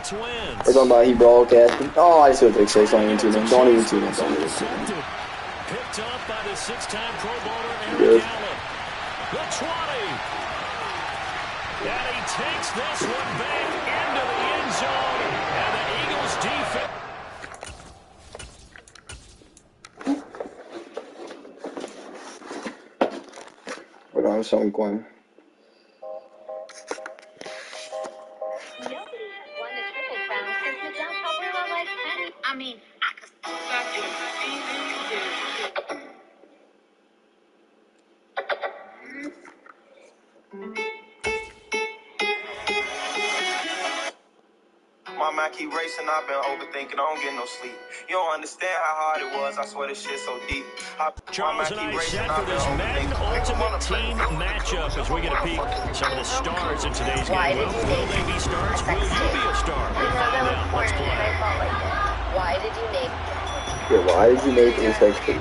Jets wins. We're talking about he broadcasting. Oh, I still take 6. Don't even tune in. Don't even tune in. Don't even tune in. Picked up by the 6-time Pro Bowler Eric Allen. The 20. And he takes this one back into the end zone. And the Eagles defense. Hold on, something going. Mama, I keep racing, I've been overthinking, I don't get no sleep. You don't understand how hard it was, I swear this shit so deep. Charles and I set for this Madden Ultimate Team matchup as we get a peek at some of the stars in today's game. Well, will they be stars? Will you be a star? We'll find out. Let's play. Why did you make? Yeah, why did you make this expert?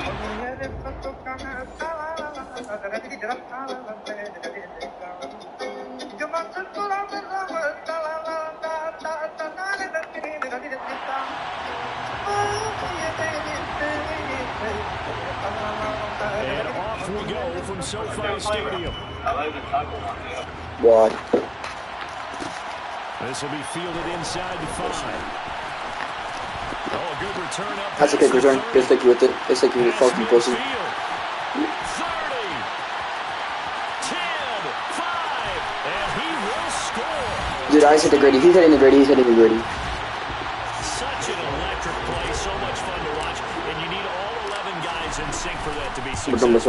And off we go from SoFi Stadium. Why? This will be fielded inside the 5. Oh, good return up. That's a kick return. Just stick with it. Just stick with it. Fucking pussy. 30, 10, 5, and he will score. Dude, I hit the gritty. He's hitting the gritty. He's hitting the gritty. Such an electric play. So much fun to watch. And you need all 11 guys in sync for that to be successful.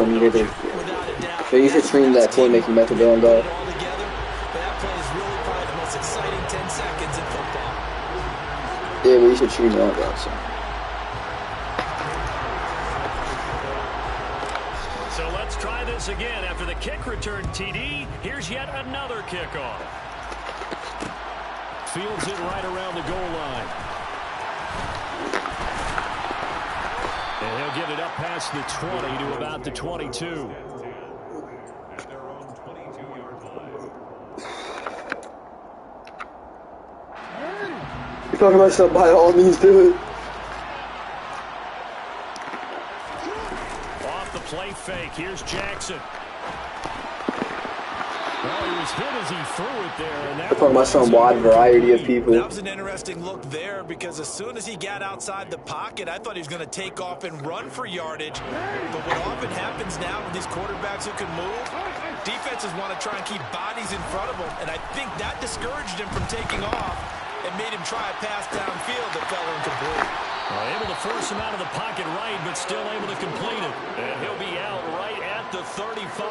So you should stream that playmaking method on God. That play is really probably the most exciting 10 seconds in football. Yeah, but you should stream it on God. So let's try this again. After the kick return TD, here's yet another kickoff. Fields it right around the goal line. And he'll get it up past the 20 to about the 22. You're talking about stuff, by all means do it. Off the play fake, here's Jackson. Well, he was hit as he threw it there. And that You're talking about some wide variety of people. That was an interesting look there because as soon as he got outside the pocket, I thought he was going to take off and run for yardage. But what often happens now with these quarterbacks who can move, defenses want to try and keep bodies in front of them, and I think that discouraged him from taking off and made him try a pass downfield that fell incomplete. Well, able to force him out of the pocket right, but still able to complete it. And he'll be out right at the 35.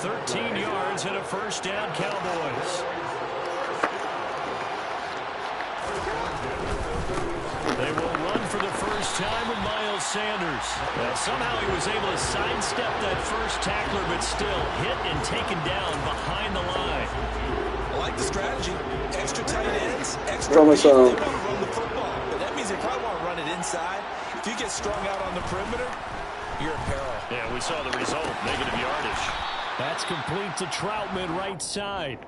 13 yards and a first down, Cowboys. They will run for the first time with Miles Sanders. Well, somehow he was able to sidestep that first tackler, but still hit and taken down behind the line. I like the strategy. Extra tight ends, extra They want to run the football. But that means they probably want to run it inside. If you get strung out on the perimeter, you're in peril. Yeah, we saw the result, negative yardage. That's complete to Troutman right side.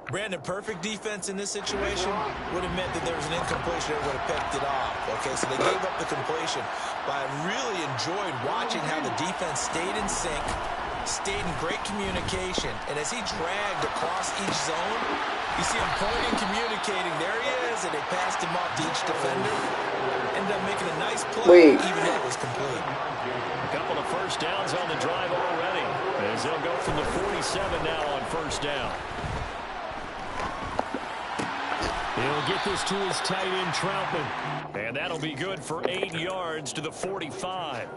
Brandon, perfect defense in this situation would have meant that there was an incompletion that would have picked it off. Okay, so they gave up the completion. But I really enjoyed watching how the defense stayed in sync, stayed in great communication. And as he dragged across each zone, you see him pointing, communicating. There he is, and they passed him off to each defender. Ended up making a nice play, even though it was complete. A couple of first downs on the drive already, as they'll go from the 47 now on first down. He'll get this to his tight end, Troutman. And that'll be good for 8 yards to the 45.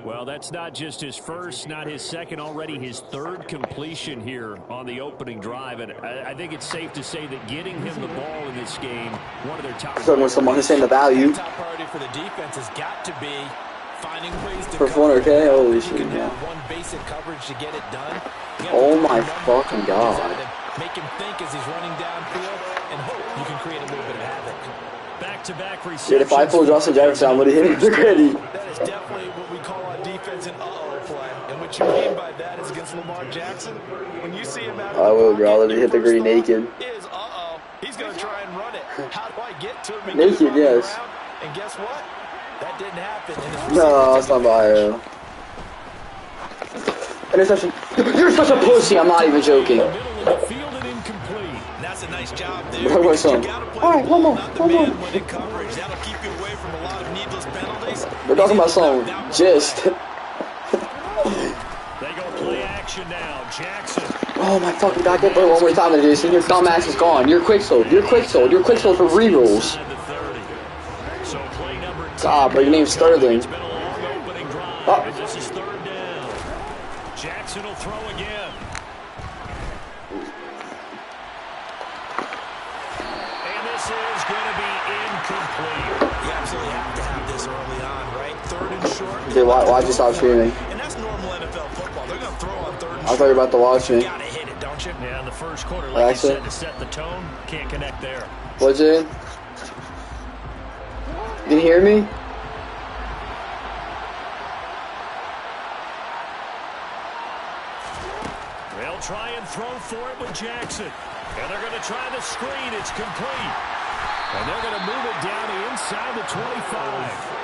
Well, that's not just his first, not his second, already his third completion here on the opening drive. And I think it's safe to say that getting him the ball in this game, one of their top Talking with someone who's saying the value. Top priority for the defense has got to be finding ways to For 400K, holy shit, man. one basic coverage to get it done. Oh my fucking god. Make him think as he's running downfield and hope you can create a little bit of havoc. Back-to-back receptions. Dude, if I pulled Justin Jefferson, I would have hit him already. That is definitely what we call on defense an uh-oh play. And what you mean by that is against Lamar Jackson. When you see him out I will, bro. Let me hit the green naked. Is uh-oh. He's going to try and run it. How do I get to him and Naked, get him on the yes. ground? And guess what? That didn't happen. No, it's not bio. Interception. You're such a pussy. I'm not even joking. Middle of the field and incomplete. And that's a nice job there. What about some? All right, one more. When in coverage. That'll keep you away from a lot of needless penalties. We're talking about some just. They go play action now. Jackson. Oh my fucking god, get one more time, Jason. Your dumb ass is gone. You're quick sold. You're quick sold. You're quick sold for rerolls. God, but your name's Sterling. It's been a long opening drive. This is third down. Jackson will throw again. And this is going to be incomplete. You absolutely have to have this early on, right? Third and short. Dude, why'd you stop streaming? And that's normal NFL football. They're going to throw on third and I thought you were about to watch me. You got to hit it, don't you? Yeah, in the first quarter, like you said, to set the tone, can't connect there. What's it? You can hear me? They'll try and throw for it with Jackson. And they're going to try the screen. It's complete. And they're going to move it down to inside the 25.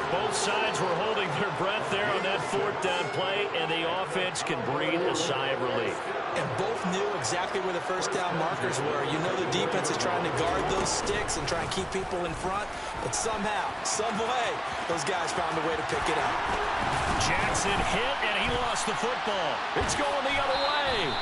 Both sides were holding their breath there on that fourth down play, and the offense can breathe a sigh of relief. And both knew exactly where the first down markers were. You know the defense is trying to guard those sticks and try and keep people in front. But somehow, some way, those guys found a way to pick it up. Jackson hit, and he lost the football. It's going the other way.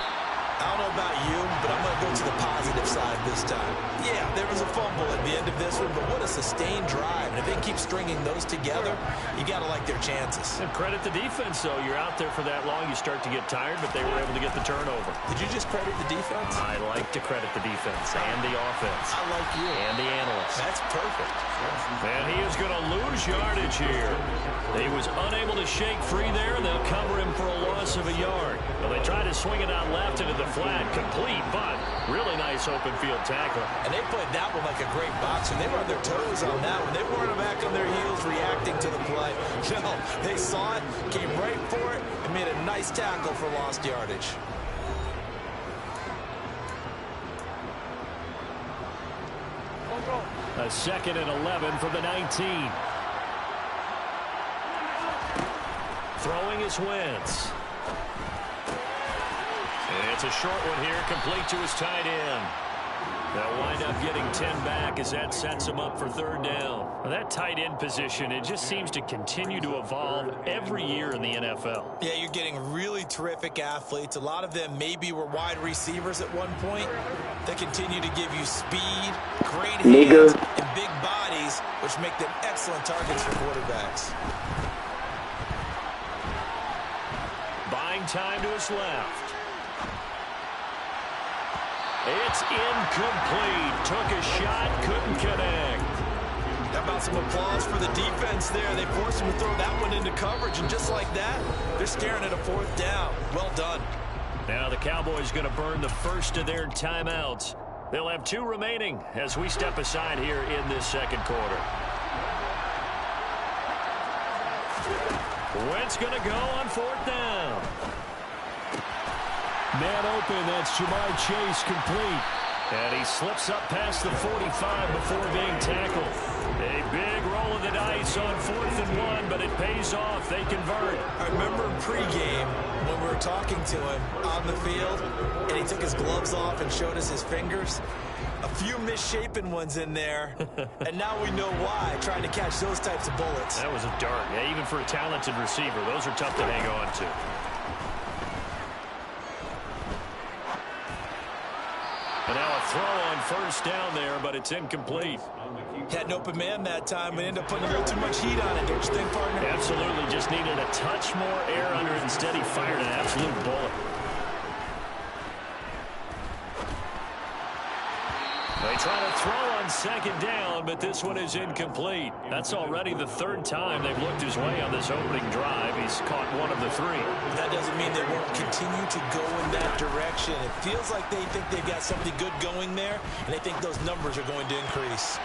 I don't know about you, but I'm going to go to the positive side this time. Yeah, there was a fumble at the end of this one, but what a sustained drive. And if they keep stringing those together, you got to like their chances. And credit the defense, though. You're out there for that long, you start to get tired, but they were able to get the turnover. Did you just credit the defense? I like to credit the defense and the offense. I like you. And the analysts. That's perfect. And he is going to lose yardage here. He was unable to shake free there, and they'll cover him for a loss of a yard. Well, they try to swing it out left into the flat, complete, but really nice open field tackle. And they played that one like a great boxer. They were on their toes on that one. They weren't back on their heels reacting to the play. No, they saw it, came right for it, and made a nice tackle for lost yardage. A 2nd and 11 from the 19. Throwing is Wentz. And it's a short one here, complete to his tight end. They'll wind up getting 10 back as that sets him up for third down. Well, that tight end position, it just seems to continue to evolve every year in the NFL. Yeah, you're getting really terrific athletes. A lot of them maybe were wide receivers at one point. They continue to give you speed, great hands, and big bodies, which make them excellent targets for quarterbacks. Buying time to his left. It's incomplete. Took a shot, couldn't connect. How about some applause for the defense there? They forced him to throw that one into coverage, and just like that, they're staring at a fourth down. Well done. Now the Cowboys going to burn the first of their timeouts. They'll have 2 remaining as we step aside here in this second quarter. Wentz going to go on fourth down. Man open, that's Jamar Chase complete. And he slips up past the 45 before being tackled. A big roll of the dice on 4th and 1, but it pays off. They convert. I remember pregame when we were talking to him on the field, and he took his gloves off and showed us his fingers. A few misshapen ones in there, and now we know why, trying to catch those types of bullets. That was a dart. Yeah, even for a talented receiver, those are tough to hang on to. And now a throw on first down there, but it's incomplete. Had an open man that time, but ended up putting a little too much heat on it, don't you think, partner? Absolutely, just needed a touch more air under it. Instead, he fired an absolute bullet. They try to throw on second down, but this one is incomplete. That's already the 3rd time they've looked his way on this opening drive. He's caught 1 of the 3. That doesn't mean they won't continue to go in that direction. It feels like they think they've got something good going there, and they think those numbers are going to increase.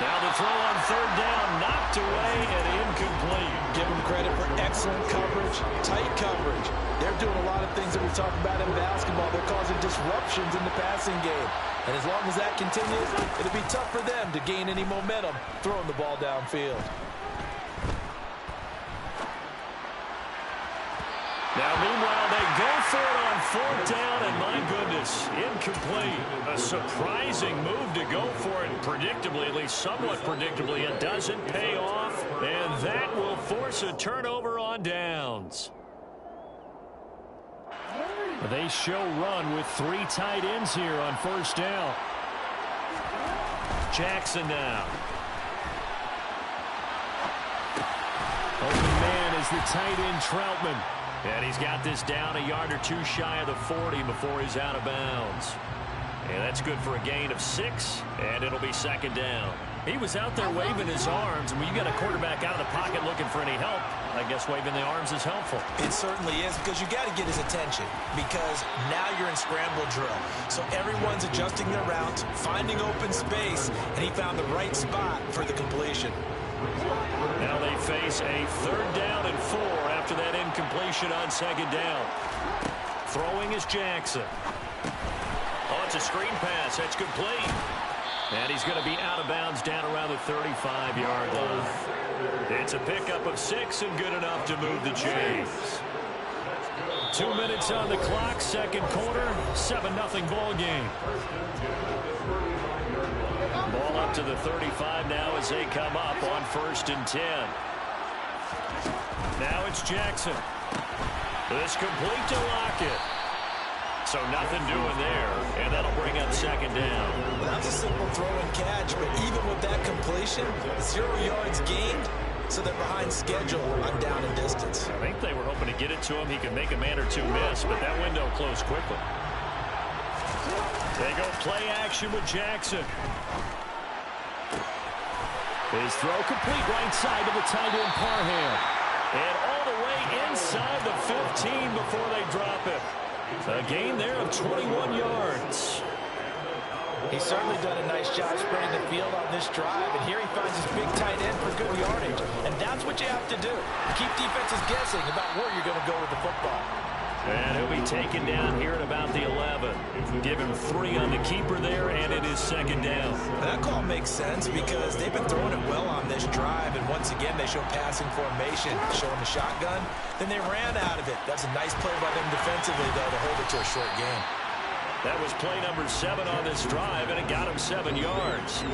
Now the throw on third down, knocked away and incomplete. Give them credit for excellent coverage, tight coverage. They're doing a lot of things that we talk about in basketball. They're causing disruptions in the passing game. And as long as that continues, it'll be tough for them to gain any momentum throwing the ball downfield. Now, meanwhile, they go for it on 4th down, and my goodness, incomplete. A surprising move to go for it, predictably, at least somewhat predictably. It doesn't pay off, and that will force a turnover on downs. They show run with 3 tight ends here on 1st down. Jackson now. Open man is the tight end Troutman. And he's got this down a yard or 2 shy of the 40 before he's out of bounds. And that's good for a gain of 6, and it'll be 2nd down. He was out there waving his arms, and when you got a quarterback out of the pocket looking for any help, I guess waving the arms is helpful. It certainly is, because you got to get his attention, because now you're in scramble drill. So everyone's adjusting their routes, finding open space, and he found the right spot for the completion. Now they face a 3rd down and 4 after that incompletion on 2nd down. Throwing is Jackson. Oh, it's a screen pass. That's complete. And he's going to be out of bounds down around the 35-yard line. It's a pickup of 6 and good enough to move the chains. 2 minutes on the clock, 2nd quarter, 7-0 ball game. Ball up to the 35 now as they come up on 1st and 10. Now it's Jackson. This complete to Lockett. So nothing doing there, and that'll bring up 2nd down. Well, that's a simple throw and catch, but even with that completion, 0 yards gained, so they're behind schedule on down and distance. I think they were hoping to get it to him. He could make a man or 2 miss, but that window closed quickly. They go play action with Jackson. His throw complete right side to the tight end Parham. And all the way inside the 15 before they drop it. A gain there of 21 yards. He's certainly done a nice job spreading the field on this drive, and here he finds his big tight end for good yardage. And that's what you have to do. Keep defenses guessing about where you're going to go with the football. And he'll be taken down here at about the 11. Give him 3 on the keeper there, and it is 2nd down. That call makes sense because they've been throwing it well on this drive, and once again they show passing formation, showing the shotgun. Then they ran out of it. That's a nice play by them defensively, though, to hold it to a short game. That was play number 7 on this drive, and it got him 7 yards.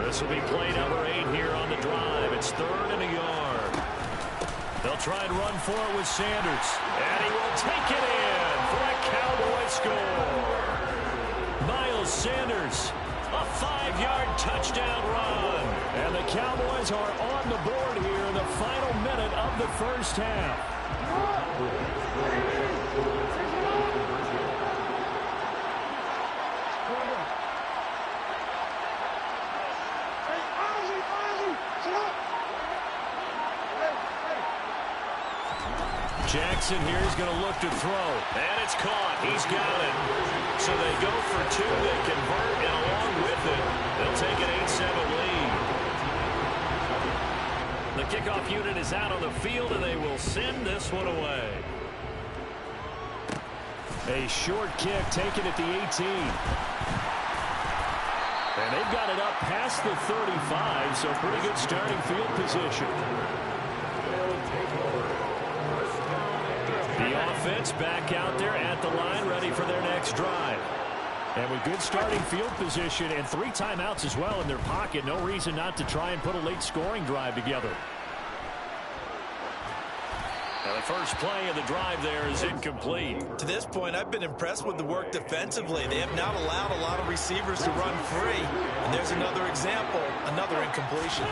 This will be play number 8 here on the drive. It's 3rd and a yard. They'll try and run for it with Sanders. And he will take it in for a Cowboy score. Miles Sanders, a 5-yard touchdown run. And the Cowboys are on the board here in the final minute of the 1st half. Jackson here is going to look to throw. And it's caught. He's got it. So they go for 2. They convert, and along with it, they'll take an 8-7 lead. The kickoff unit is out on the field, and they will send this one away. A short kick taken at the 18. And they've got it up past the 35, so pretty good starting field position. The offense back out there at the line, ready for their next drive. And with good starting field position and 3 timeouts as well in their pocket, no reason not to try and put a late scoring drive together. Now the first play of the drive there is incomplete. To this point, I've been impressed with the work defensively. They have not allowed a lot of receivers to run free. And there's another example, another incompletion.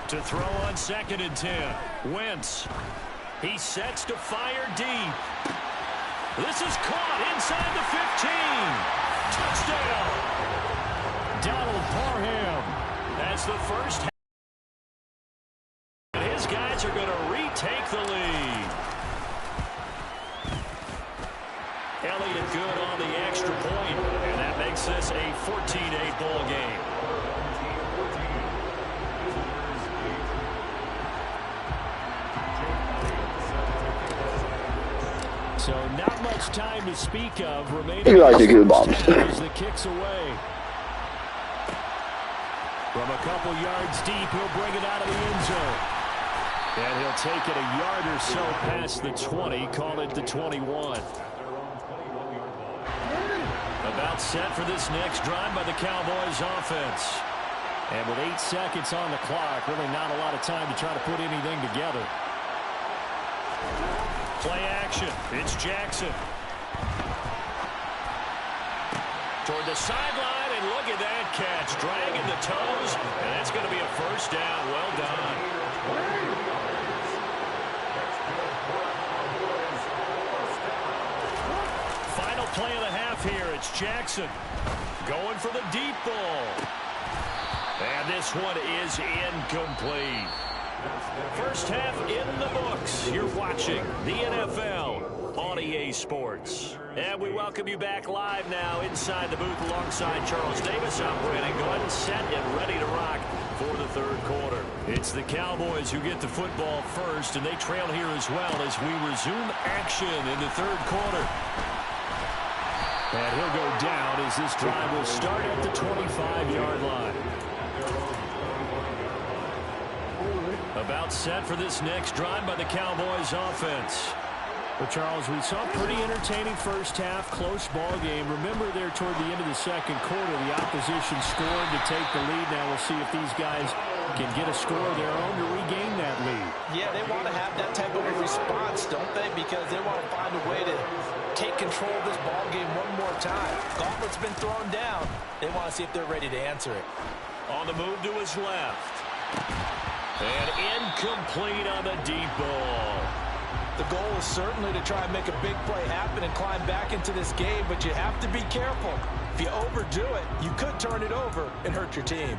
To throw on 2nd and 10. Wentz. He sets to fire deep. This is caught inside the 15. Touchdown. Donald Parham. That's the first half. And his guys are going to retake the lead. Elliott good on the extra point, and that makes this a 14-8 ball game. So not much much time to speak of remaining. You like the good bombs. As the kicks away. From a couple yards deep, he'll bring it out of the end zone. And he'll take it a yard or so past the 20, call it the 21. About set for this next drive by the Cowboys offense. And with 8 seconds on the clock, really not a lot of time to try to put anything together. Play action. It's Jackson. Toward the sideline, and look at that catch. Dragging the toes, and that's going to be a first down. Well done. Final play of the half here. It's Jackson going for the deep ball. And this one is incomplete. First half in the books. You're watching the NFL on EA Sports. And we welcome you back live now inside the booth alongside Charles Davis. I'm Brandon Gordon, set and ready to rock for the third quarter. It's the Cowboys who get the football first, and they trail here as well as we resume action in the third quarter. And he'll go down as this drive will start at the 25-yard line. About set for this next drive by the Cowboys offense. Well, Charles, we saw a pretty entertaining first half, close ball game. Remember there toward the end of the second quarter, the opposition scored to take the lead. Now we'll see if these guys can get a score of their own to regain that lead. Yeah, they want to have that type of a response, don't they? Because they want to find a way to take control of this ball game one more time. Gauntlet's been thrown down. They want to see if they're ready to answer it. On the move to his left. And incomplete on the deep ball. The goal is certainly to try and make a big play happen and climb back into this game, but you have to be careful. If you overdo it, you could turn it over and hurt your team.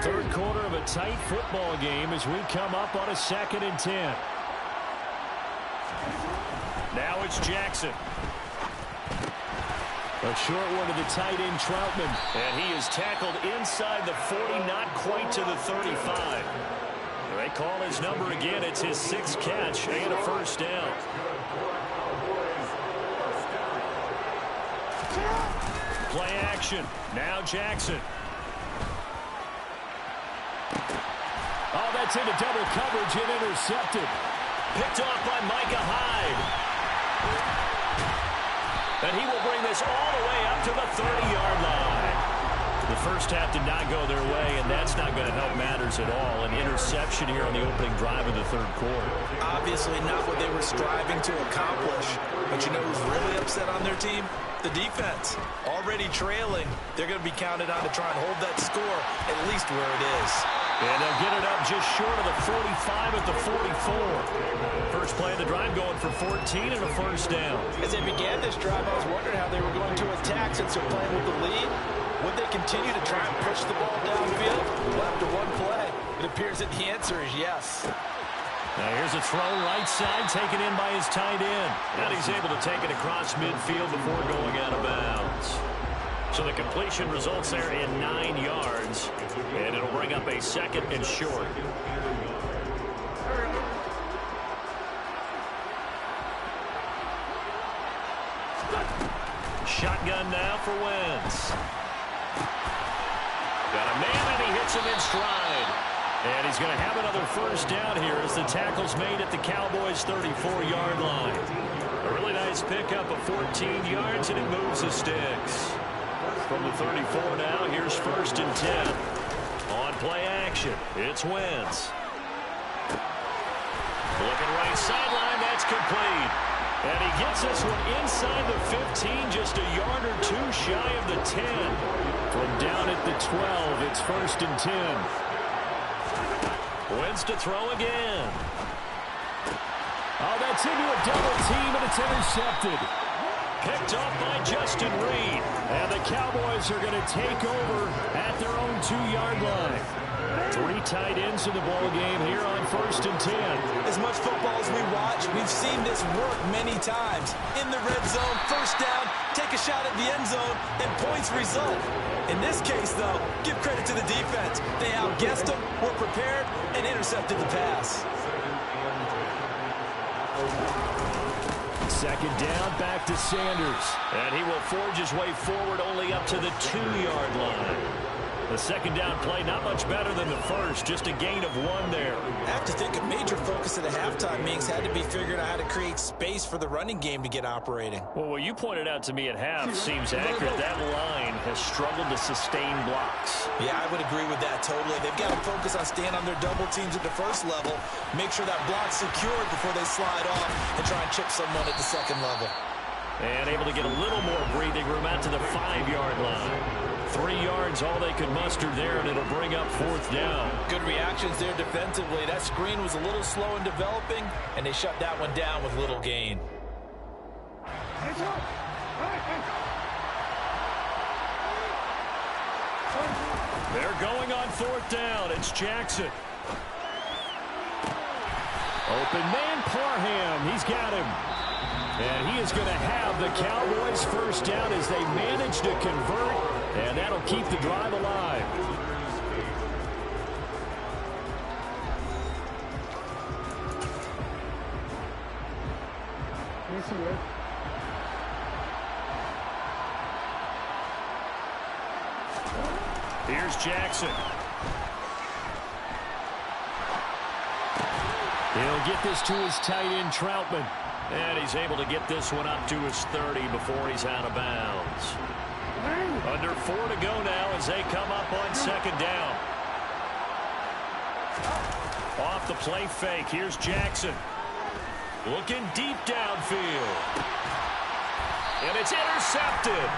Third quarter of a tight football game as we come up on a 2nd and 10. Now it's Jackson. A short one to the tight end, Troutman. And he is tackled inside the 40, not quite to the 35. They call his number again. It's his 6th catch and a first down. Play action. Now Jackson. Oh, that's into double coverage and intercepted. Picked off by Micah Hyde. And he will bring this all the way up to the 30-yard line. The first half did not go their way, and that's not going to help matters at all. An interception here on the opening drive of the third quarter. Obviously not what they were striving to accomplish. But you know who's really upset on their team? The defense. Already trailing. They're going to be counted on to try and hold that score at least where it is. And they'll get it up just short of the 45 at the 44. First play of the drive going for 14 and a first down. As they began this drive, I was wondering how they were going to attack since they're playing with the lead. Would they continue to try and push the ball downfield? Well, after one play, it appears that the answer is yes. Now here's a throw right side taken in by his tight end. And he's able to take it across midfield before going out of bounds. So the completion results there in 9 yards. And it'll bring up a 2nd and short. Shotgun now for Wentz. Got a man and he hits him in stride. And he's going to have another first down here as the tackle's made at the Cowboys' 34-yard line. A really nice pickup of 14 yards, and it moves the sticks. From the 34 now, here's 1st and 10. On play action, it's Wentz. Looking right sideline, that's complete. And he gets this one inside the 15, just a yard or two shy of the 10. From down at the 12, it's 1st and 10. Wentz to throw again. Oh, that's into a double team, and it's intercepted. Picked off by Justin Reed. And the Cowboys are going to take over at their own 2-yard line. 3 tight ends in the ball game here on 1st and 10. As much football as we watch, we've seen this work many times. In the red zone, first down, take a shot at the end zone, and points result. In this case, though, give credit to the defense. They outguessed them, were prepared, and intercepted the pass. Second down, back to Sanders. And he will forge his way forward only up to the 2-yard line. The second down play, not much better than the first, just a gain of 1 there. I have to think a major focus of the halftime meetings had to be figuring out how to create space for the running game to get operating. Well, what you pointed out to me at half seems accurate. That line has struggled to sustain blocks. Yeah, I would agree with that totally. They've got to focus on staying on their double teams at the first level, make sure that block's secured before they slide off, and try and chip someone at the second level. And able to get a little more breathing room out to the 5-yard line. 3 yards, all they could muster there, and it'll bring up 4th down. Good reactions there defensively. That screen was a little slow in developing, and they shut that one down with little gain. They're going on 4th down. It's Jackson. Open man, Parham. He's got him. And he is going to have the Cowboys' first down as they manage to convert, and that'll keep the drive alive. Here's Jackson. He'll get this to his tight end, Troutman. And he's able to get this one up to his 30 before he's out of bounds. Under 4 to go now as they come up on second down. Off the play fake. Here's Jackson. Looking deep downfield. And it's intercepted.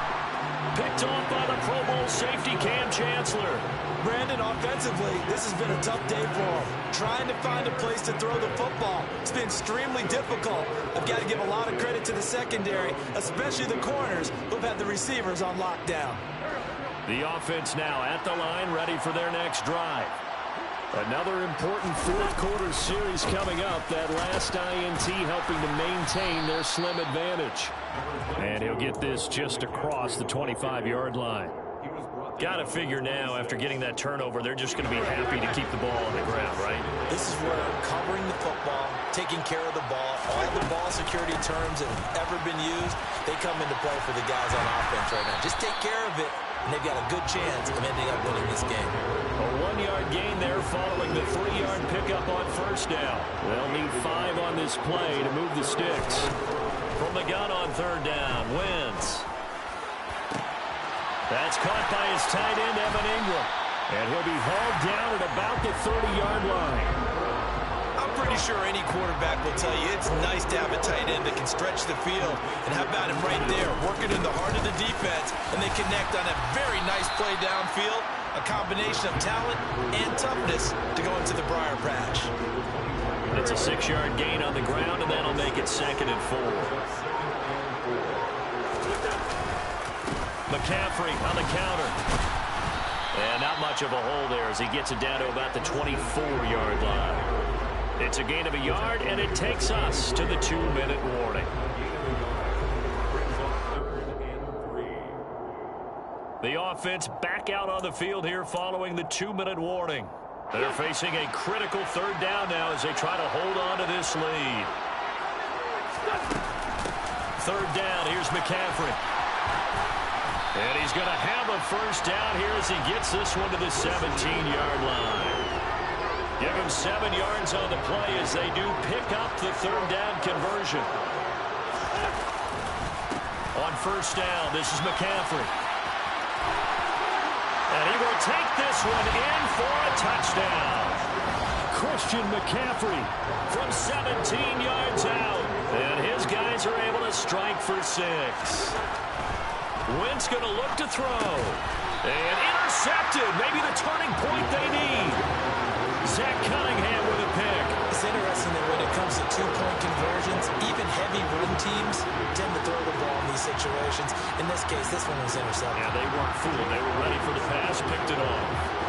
Picked off by the Pro Bowl safety, Cam Chancellor. Brandon, offensively, this has been a tough day for him. Trying to find a place to throw the football. It's been extremely difficult. I've got to give a lot of credit to the secondary, especially the corners who've had the receivers on lockdown. The offense now at the line, ready for their next drive. Another important fourth-quarter series coming up. That last INT helping to maintain their slim advantage. And he'll get this just across the 25-yard line. Got to figure now, after getting that turnover, they're just going to be happy to keep the ball on the ground, right? This is where covering the football, taking care of the ball, all the ball security terms that have ever been used, they come into play for the guys on offense right now. Just take care of it, and they've got a good chance of ending up winning this game. A 1-yard gain there following the 3-yard pickup on first down. They'll need 5 on this play to move the sticks. From the gun on third down, Wentz. That's caught by his tight end, Evan Ingram. And he'll be hauled down at about the 30-yard line. I'm pretty sure any quarterback will tell you it's nice to have a tight end that can stretch the field. And how about him right there, working in the heart of the defense, and they connect on a very nice play downfield, a combination of talent and toughness to go into the briar patch. It's a 6-yard gain on the ground, and that'll make it 2nd and 4. McCaffrey on the counter. And not much of a hole there as he gets it down to about the 24-yard line. It's a gain of a yard, and it takes us to the 2-minute warning. The offense back out on the field here following the 2-minute warning. They're facing a critical 3rd down now as they try to hold on to this lead. 3rd down, here's McCaffrey. And he's going to have a first down here as he gets this one to the 17-yard line. Give him 7 yards on the play as they do pick up the 3rd down conversion. On first down, this is McCaffrey. And he will take this one in for a touchdown. Christian McCaffrey from 17 yards out. And his guys are able to strike for 6. Wentz going to look to throw. And intercepted. Maybe the turning point they need. Zach Cunningham with a pick. It's interesting that when it comes to 2-point conversions, even heavy run teams tend to throw the ball in these situations. In this case, this one was intercepted. Yeah, they weren't fooled. They were ready for the pass, picked it off.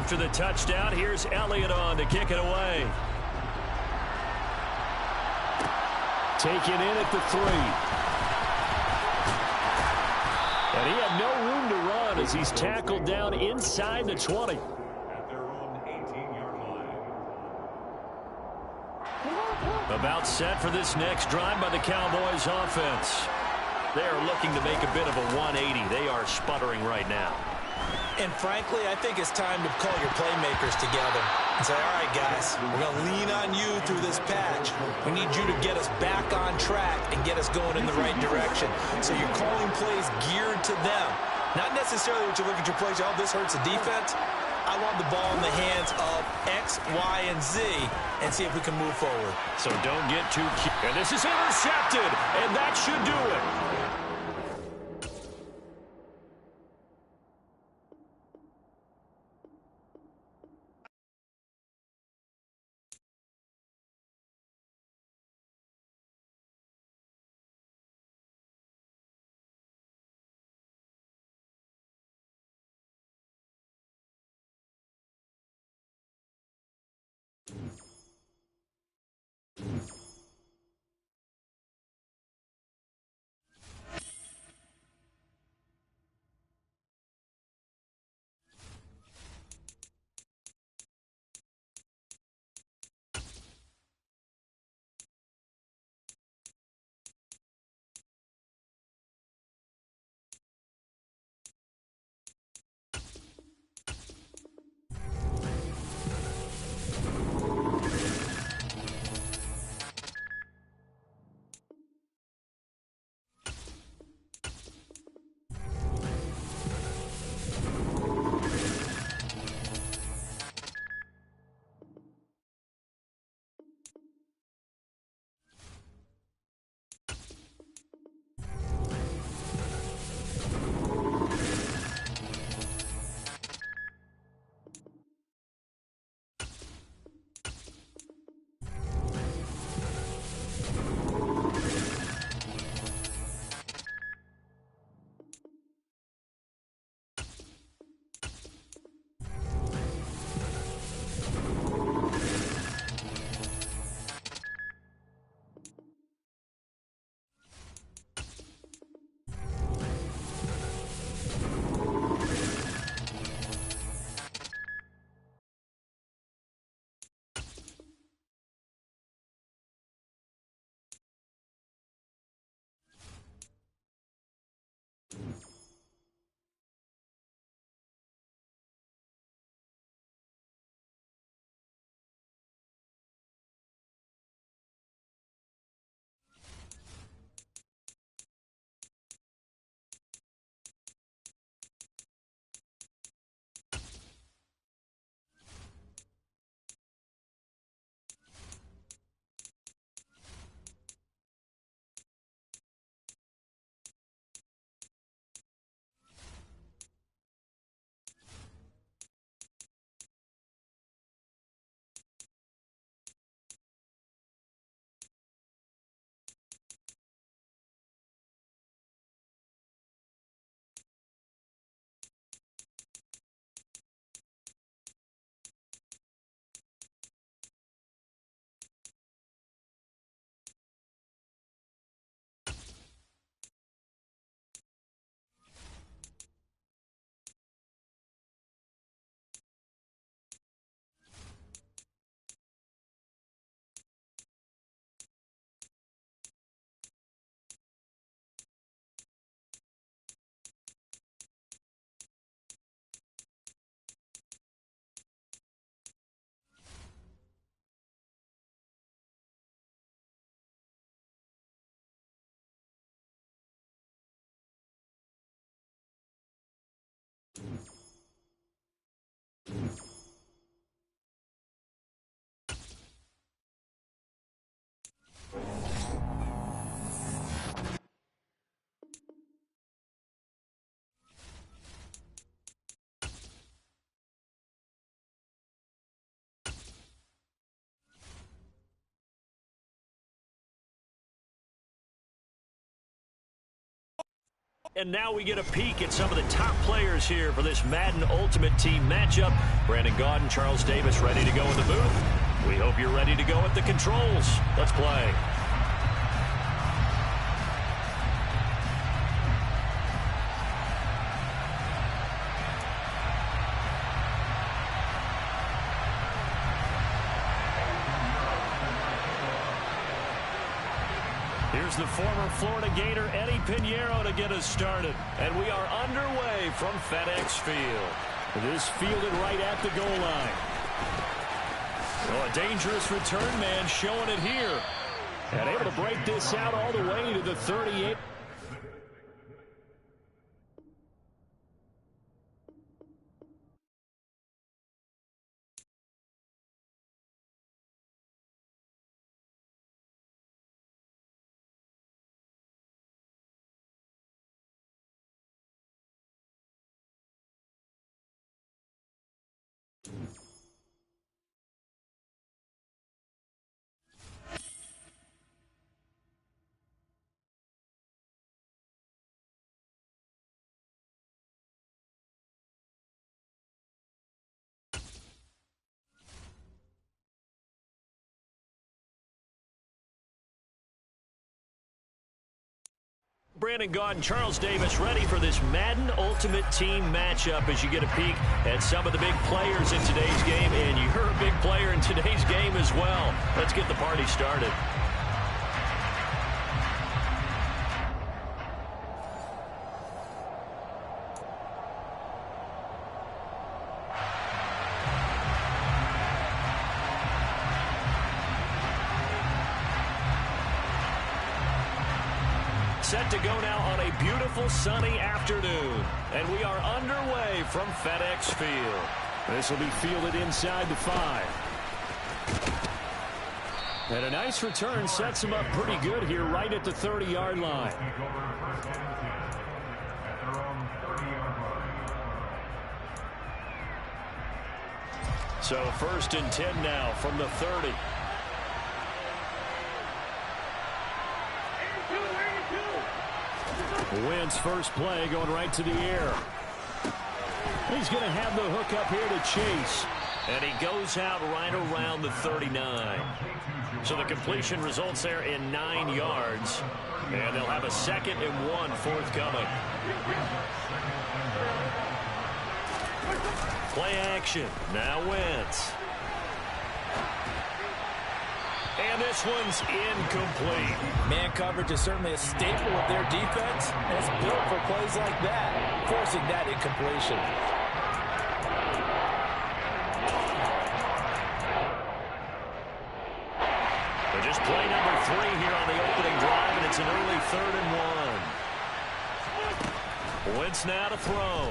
After the touchdown, here's Elliott on to kick it away. Taken in at the 3. And he had no room to run as he's tackled down inside the 20. At their own 18-yard line. About set for this next drive by the Cowboys offense. They are looking to make a bit of a 180. They are sputtering right now. And frankly, I think it's time to call your playmakers together and say, all right, guys, we're going to lean on you through this patch. We need you to get us back on track and get us going in the right direction. So you're calling plays geared to them. Not necessarily what you look at your plays, oh, this hurts the defense. I want the ball in the hands of X, Y, and Z and see if we can move forward. So don't get too cute. And this is intercepted, and that should do it. And now we get a peek at some of the top players here for this Madden Ultimate Team matchup. Brandon Gaudin, Charles Davis ready to go in the booth. We hope you're ready to go at the controls. Let's play. Here's the former Florida Gator, Eddie Pinheiro, to get us started. And we are underway from FedEx Field. This fielded right at the goal line. Oh, a dangerous return man showing it here. And able to break this out all the way to the 38. Brandon Gaudin, Charles Davis ready for this Madden Ultimate Team matchup as you get a peek at some of the big players in today's game. And you're a big player in today's game as well. Let's get the party started. Set to go now on a beautiful sunny afternoon. And we are underway from FedEx Field. This will be fielded inside the 5. And a nice return sets him up pretty good here right at the 30-yard line. So 1st and 10 now from the 30. Wentz first play going right to the air. He's going to have the hook up here to Chase. And he goes out right around the 39. So the completion results there in 9 yards. And they'll have a 2nd and 1 forthcoming. Play action. Now Wentz. And this one's incomplete. Man coverage is certainly a staple of their defense, and it's built for plays like that, forcing that incompletion. But just play number 3 here on the opening drive, and it's an early 3rd and 1. Wentz now to throw.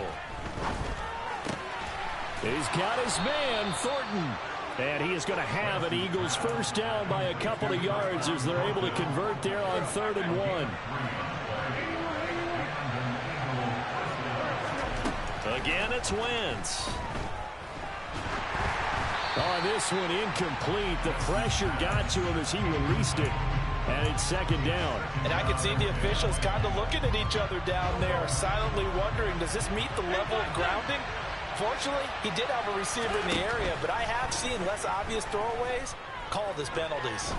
He's got his man, Thornton. And he is going to have an Eagles first down by a couple of yards as they're able to convert there on 3rd and 1. Again, it's Wentz. Oh, this one incomplete. The pressure got to him as he released it. And it's 2nd down. And I can see the officials kind of looking at each other down there, silently wondering, does this meet the level of grounding? Fortunately, he did have a receiver in the area, but I have seen less obvious throwaways called as penalties.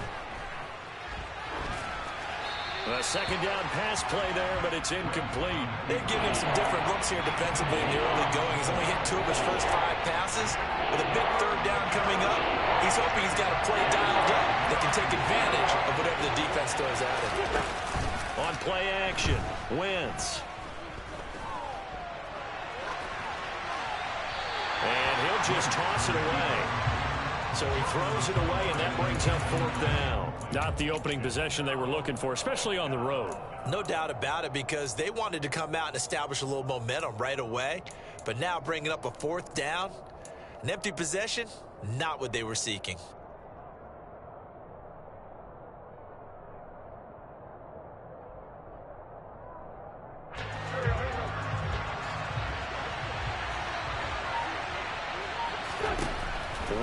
A 2nd down pass play there, but it's incomplete. They've given him some different looks here defensively in the early going. He's only hit 2 of his first 5 passes. With a big 3rd down coming up, he's hoping he's got a play dialed up that can take advantage of whatever the defense throws at him. On play action, Wentz. And he'll just toss it away. So he throws it away, and that brings up 4th down. Not the opening possession they were looking for, especially on the road. No doubt about it, because they wanted to come out and establish a little momentum right away. But now bringing up a 4th down, an empty possession, not what they were seeking.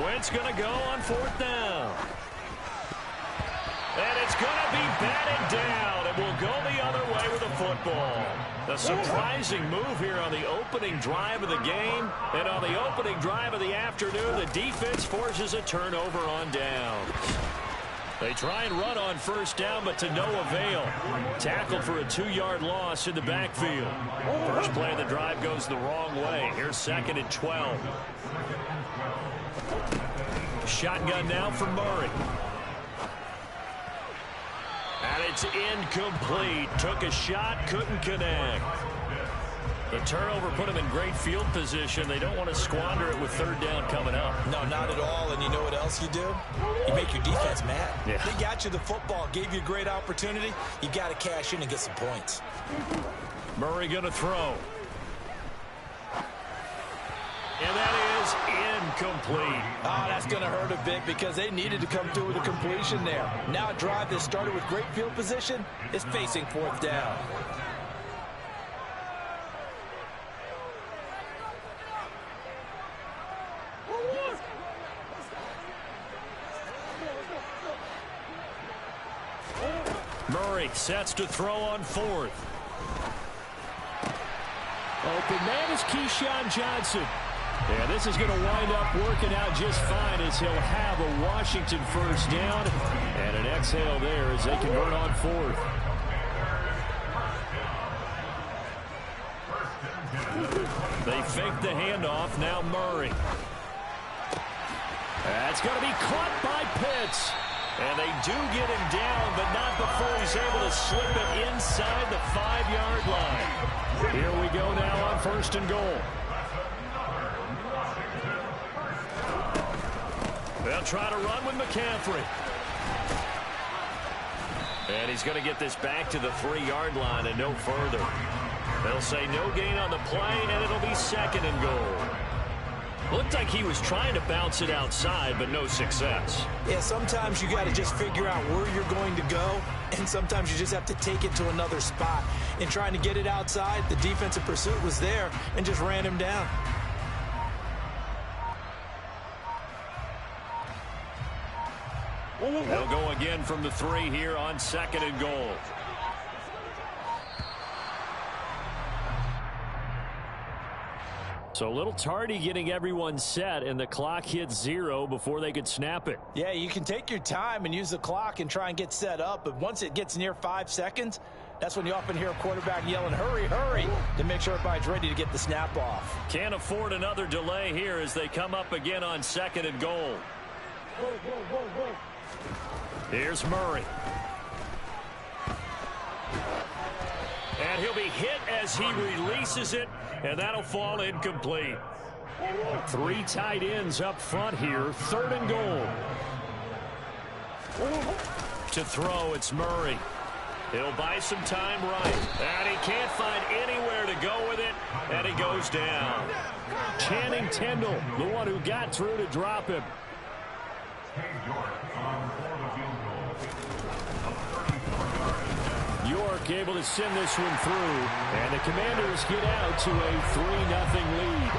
Wentz going to go on 4th down. And it's going to be batted down, and will go the other way with the football. A surprising move here on the opening drive of the game. And on the opening drive of the afternoon, the defense forces a turnover on downs. They try and run on first down, but to no avail. Tackled for a 2-yard loss in the backfield. First play of the drive goes the wrong way. Here's 2nd and 12. Shotgun now for Murray. And it's incomplete. Took a shot, couldn't connect. The turnover put him in great field position. They don't want to squander it with 3rd down coming up. No, not at all. And you know what else you do? You make your defense mad. Yeah. They got you the football, gave you a great opportunity. You got to cash in and get some points. Murray going to throw. And that is incomplete. Oh, that's going to hurt a bit because they needed to come through with a completion there. Now a drive that started with great field position is facing 4th down. Murray sets to throw on 4th. Open man is Keyshawn Johnson. Yeah, this is going to wind up working out just fine as he'll have a Washington first down. And an exhale there as they convert on 4th. They fake the handoff. Now Murray. That's going to be caught by Pitts. And they do get him down, but not before he's able to slip it inside the 5-yard line. Here we go now on 1st and goal. They'll try to run with McCaffrey. And he's going to get this back to the 3-yard line and no further. They'll say no gain on the play, and it'll be 2nd and goal. Looked like he was trying to bounce it outside, but no success. Yeah, sometimes you got to just figure out where you're going to go, and sometimes you just have to take it to another spot. In trying to get it outside, the defensive pursuit was there and just ran him down. They'll go again from the 3 here on 2nd and goal. So a little tardy getting everyone set, and the clock hit 0 before they could snap it. Yeah, you can take your time and use the clock and try and get set up, but once it gets near 5 seconds, that's when you often hear a quarterback yelling, hurry, hurry, to make sure everybody's ready to get the snap off. Can't afford another delay here as they come up again on 2nd and goal. Here's Murray. And he'll be hit as he releases it, and that'll fall incomplete. 3 tight ends up front here, 3rd and goal. To throw, it's Murray. He'll buy some time right. And he can't find anywhere to go with it, and he goes down. Channing Tindall, the one who got through to drop him. York able to send this one through, and the Commanders get out to a 3-0 lead.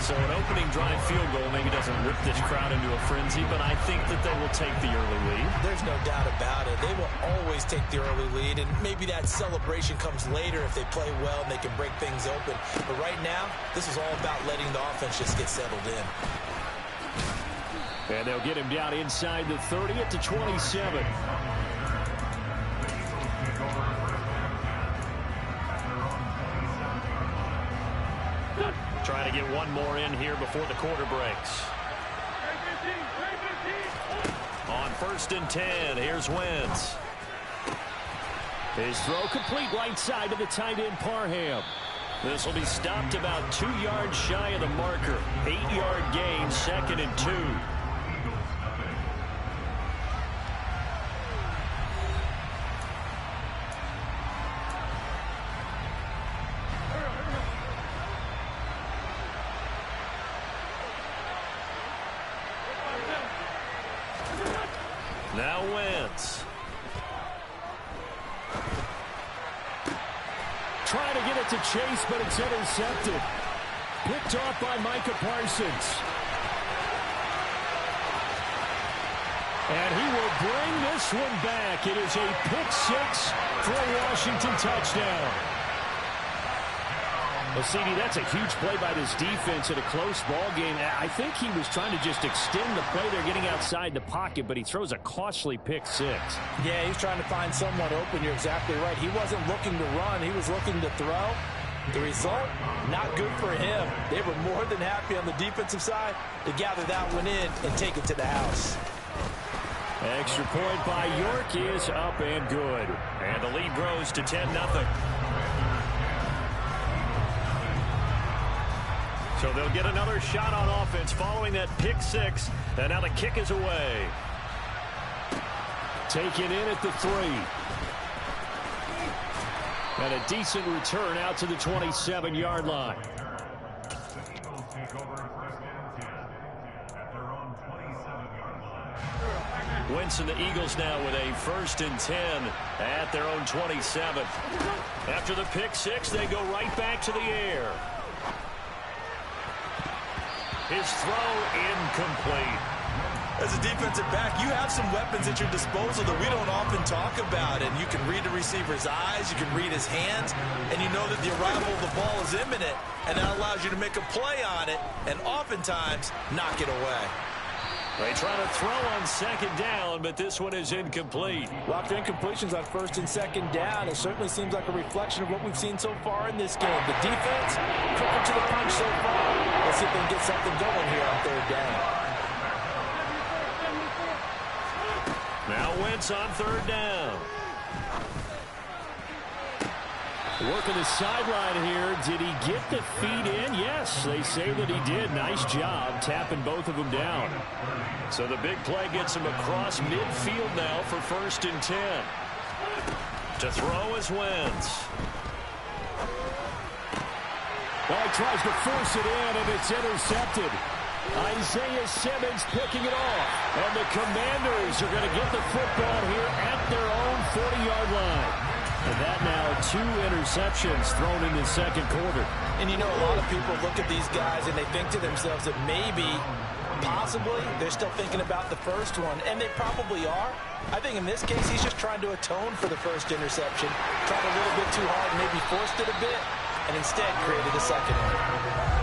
So an opening drive field goal maybe doesn't rip this crowd into a frenzy, but I think that they will take the early lead. There's no doubt about it. They will always take the early lead, and maybe that celebration comes later if they play well and they can break things open. But right now, this is all about letting the offense just get settled in. And they'll get him down inside the 30 at the 27. Trying to get one more in here before the quarter breaks. On 1st and 10, here's Wentz. His throw complete right side to the tight end Parham. This will be stopped about 2 yards shy of the marker. 8-yard gain, 2nd and 2. Now Wentz. Trying to get it to Chase, but it's intercepted. Picked off by Micah Parsons. And he will bring this one back. It is a pick six for a Washington touchdown. Well, CD, that's a huge play by this defense in a close ball game. I think he was trying to just extend the play. They're getting outside the pocket, but he throws a costly pick six. Yeah, he's trying to find someone open. You're exactly right. He wasn't looking to run. He was looking to throw. The result, not good for him. They were more than happy on the defensive side to gather that one in and take it to the house. Extra point by York is up and good. And the lead grows to 10-0. So they'll get another shot on offense following that pick six. And now the kick is away. Taken in at the 3. And a decent return out to the 27-yard line. Wentz and the Eagles now with a 1st and 10 at their own 27. After the pick six, they go right back to the air. His throw incomplete. As a defensive back, you have some weapons at your disposal that we don't often talk about. And you can read the receiver's eyes, you can read his hands, and you know that the arrival of the ball is imminent, and that allows you to make a play on it and oftentimes knock it away. They try to throw on 2nd down, but this one is incomplete. Well, after incompletions on 1st and 2nd down, it certainly seems like a reflection of what we've seen so far in this game. The defense, quicker to the punch so far. Let's see if they can get something going here on 3rd down. Now Wentz on 3rd down. Working the sideline here. Did he get the feet in? Yes, they say that he did. Nice job tapping both of them down. So the big play gets him across midfield now for 1st and 10. To throw is Wentz. Well, he tries to force it in, and it's intercepted. Isaiah Simmons picking it off. And the Commanders are going to get the football here at their own 40-yard line. And that now 2 interceptions thrown in the 2nd quarter. And you know, a lot of people look at these guys and they think to themselves that maybe, possibly, they're still thinking about the first one. And they probably are. I think in this case, he's just trying to atone for the first interception. Tried a little bit too hard, maybe forced it a bit, and instead created a second one.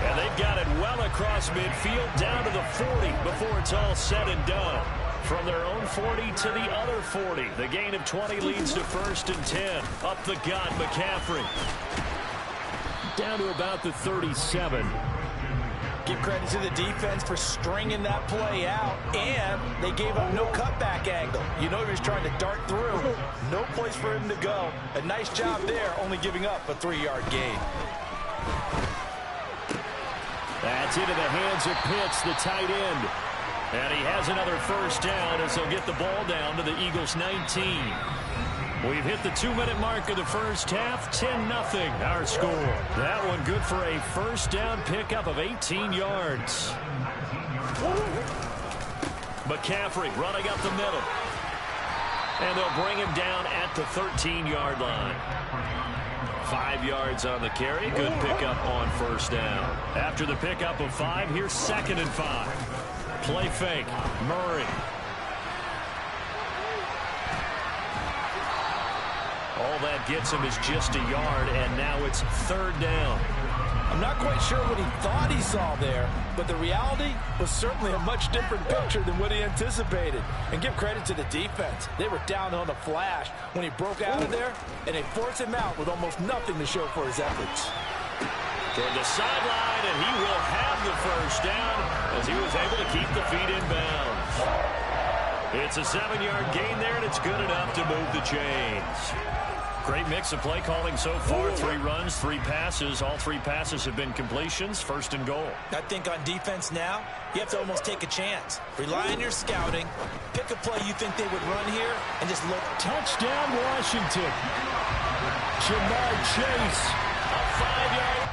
And they've got it well across midfield down to the 40 before it's all said and done. From their own 40 to the other 40. The gain of 20 leads to 1st and 10. Up the gut, McCaffrey. Down to about the 37. Give credit to the defense for stringing that play out, and they gave up no cutback angle. You know he was trying to dart through. No place for him to go. A nice job there, only giving up a 3-yard gain. That's into the hands of Pitts, the tight end. And he has another 1st down as they'll get the ball down to the Eagles' 19. We've hit the 2-minute mark of the first half. 10-0 our score. That one good for a 1st down pickup of 18 yards. McCaffrey running up the middle. And they'll bring him down at the 13-yard line. 5 yards on the carry. Good pickup on 1st down. After the pickup of 5, here's 2nd and 5. Play fake. Murray. All that gets him is just a yard, and now it's 3rd down. I'm not quite sure what he thought he saw there, but the reality was certainly a much different picture than what he anticipated. And give credit to the defense. They were down on the flash when he broke out of there, and they forced him out with almost nothing to show for his efforts. Toward the sideline, and he will have the 1st down as he was able to keep the feet in bounds. It's a 7-yard gain there, and it's good enough to move the chains. Great mix of play calling so far. 3 runs, 3 passes. All 3 passes have been completions. 1st and goal. I think on defense now, you have to almost take a chance. Rely on your scouting. Pick a play you think they would run here, and just look. Touchdown, Washington. Jamar Chase. A 5-yard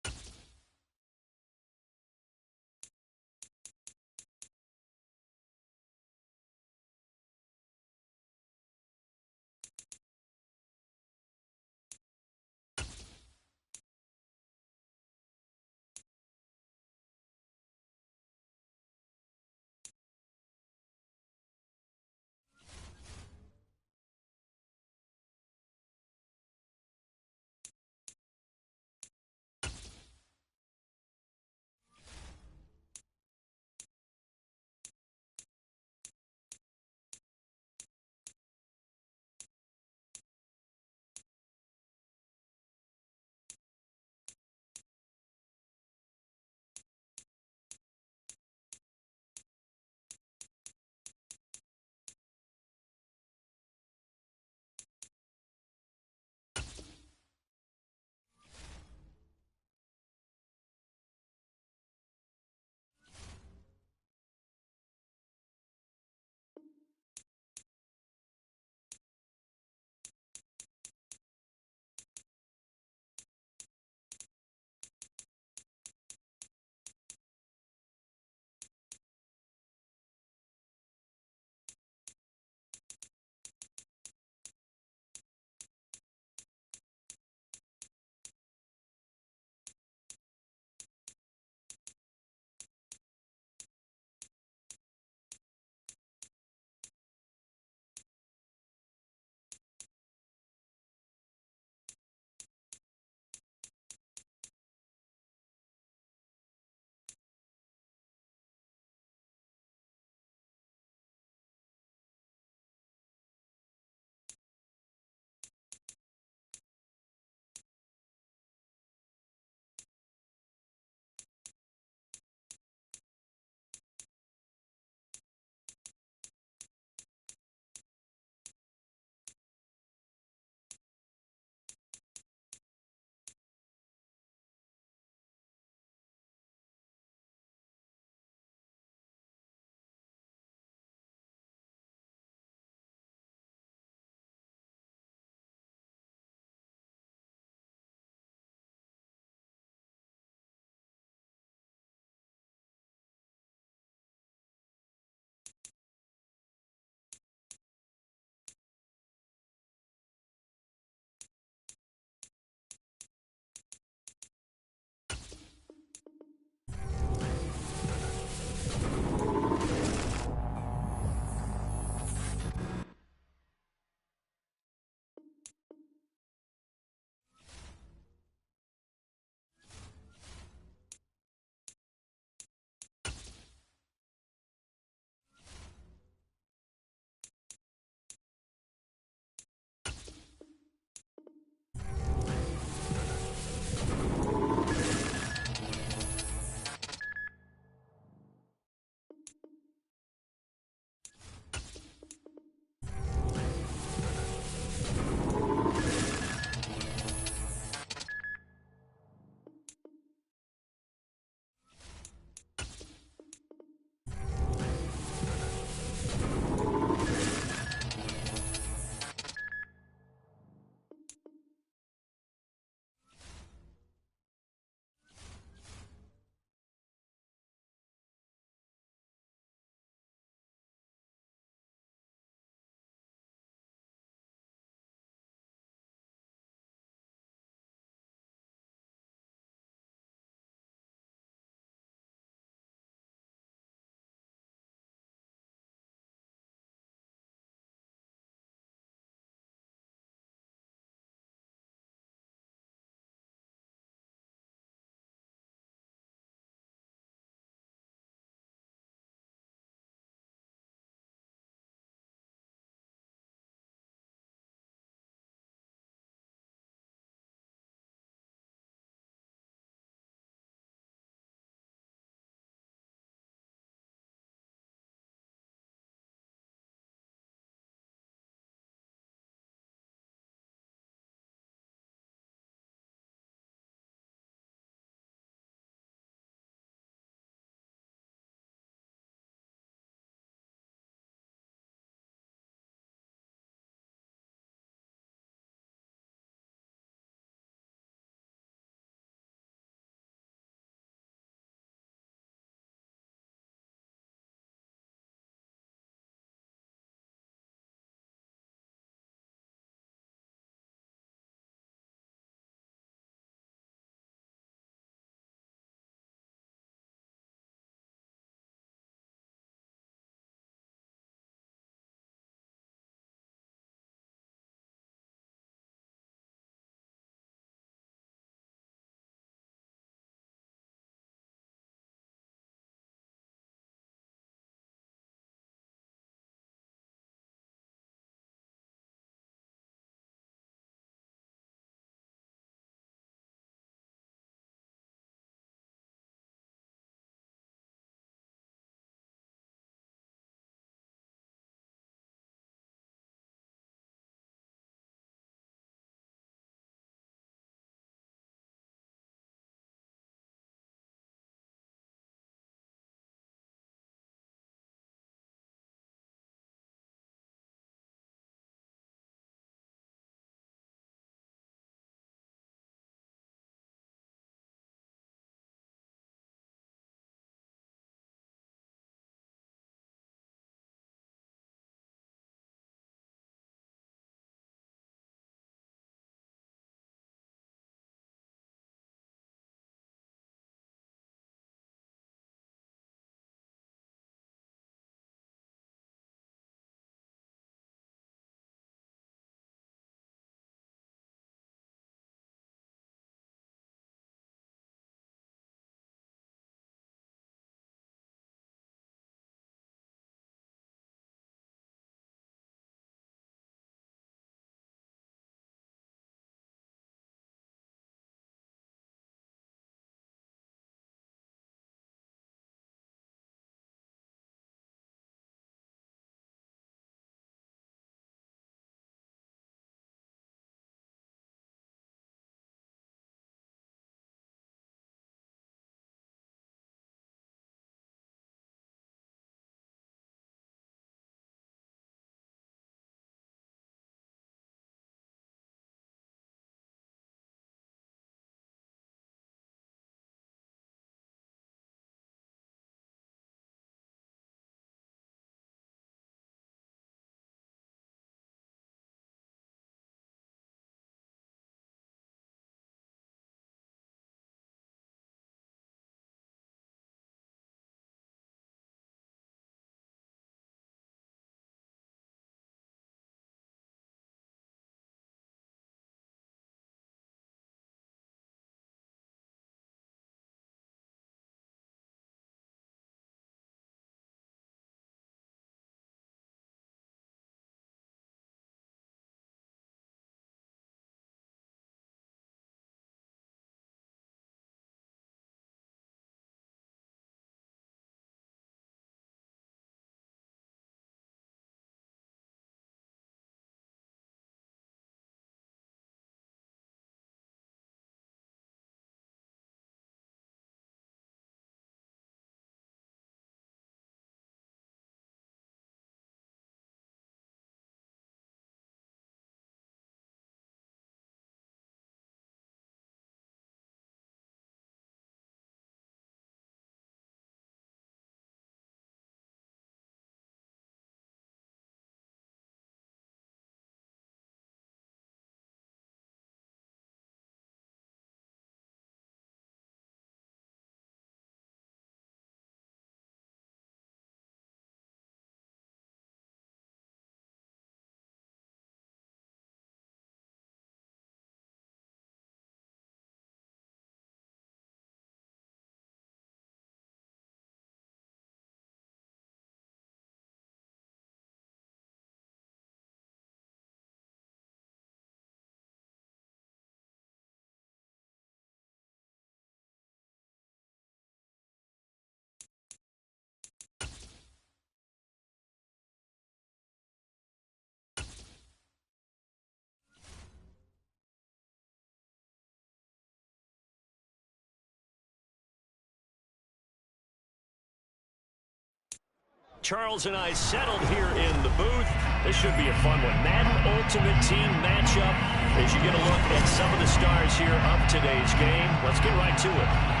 Charles and I settled here in the booth. This should be a fun one. Madden Ultimate Team matchup as you get a look at some of the stars here of today's game. Let's get right to it.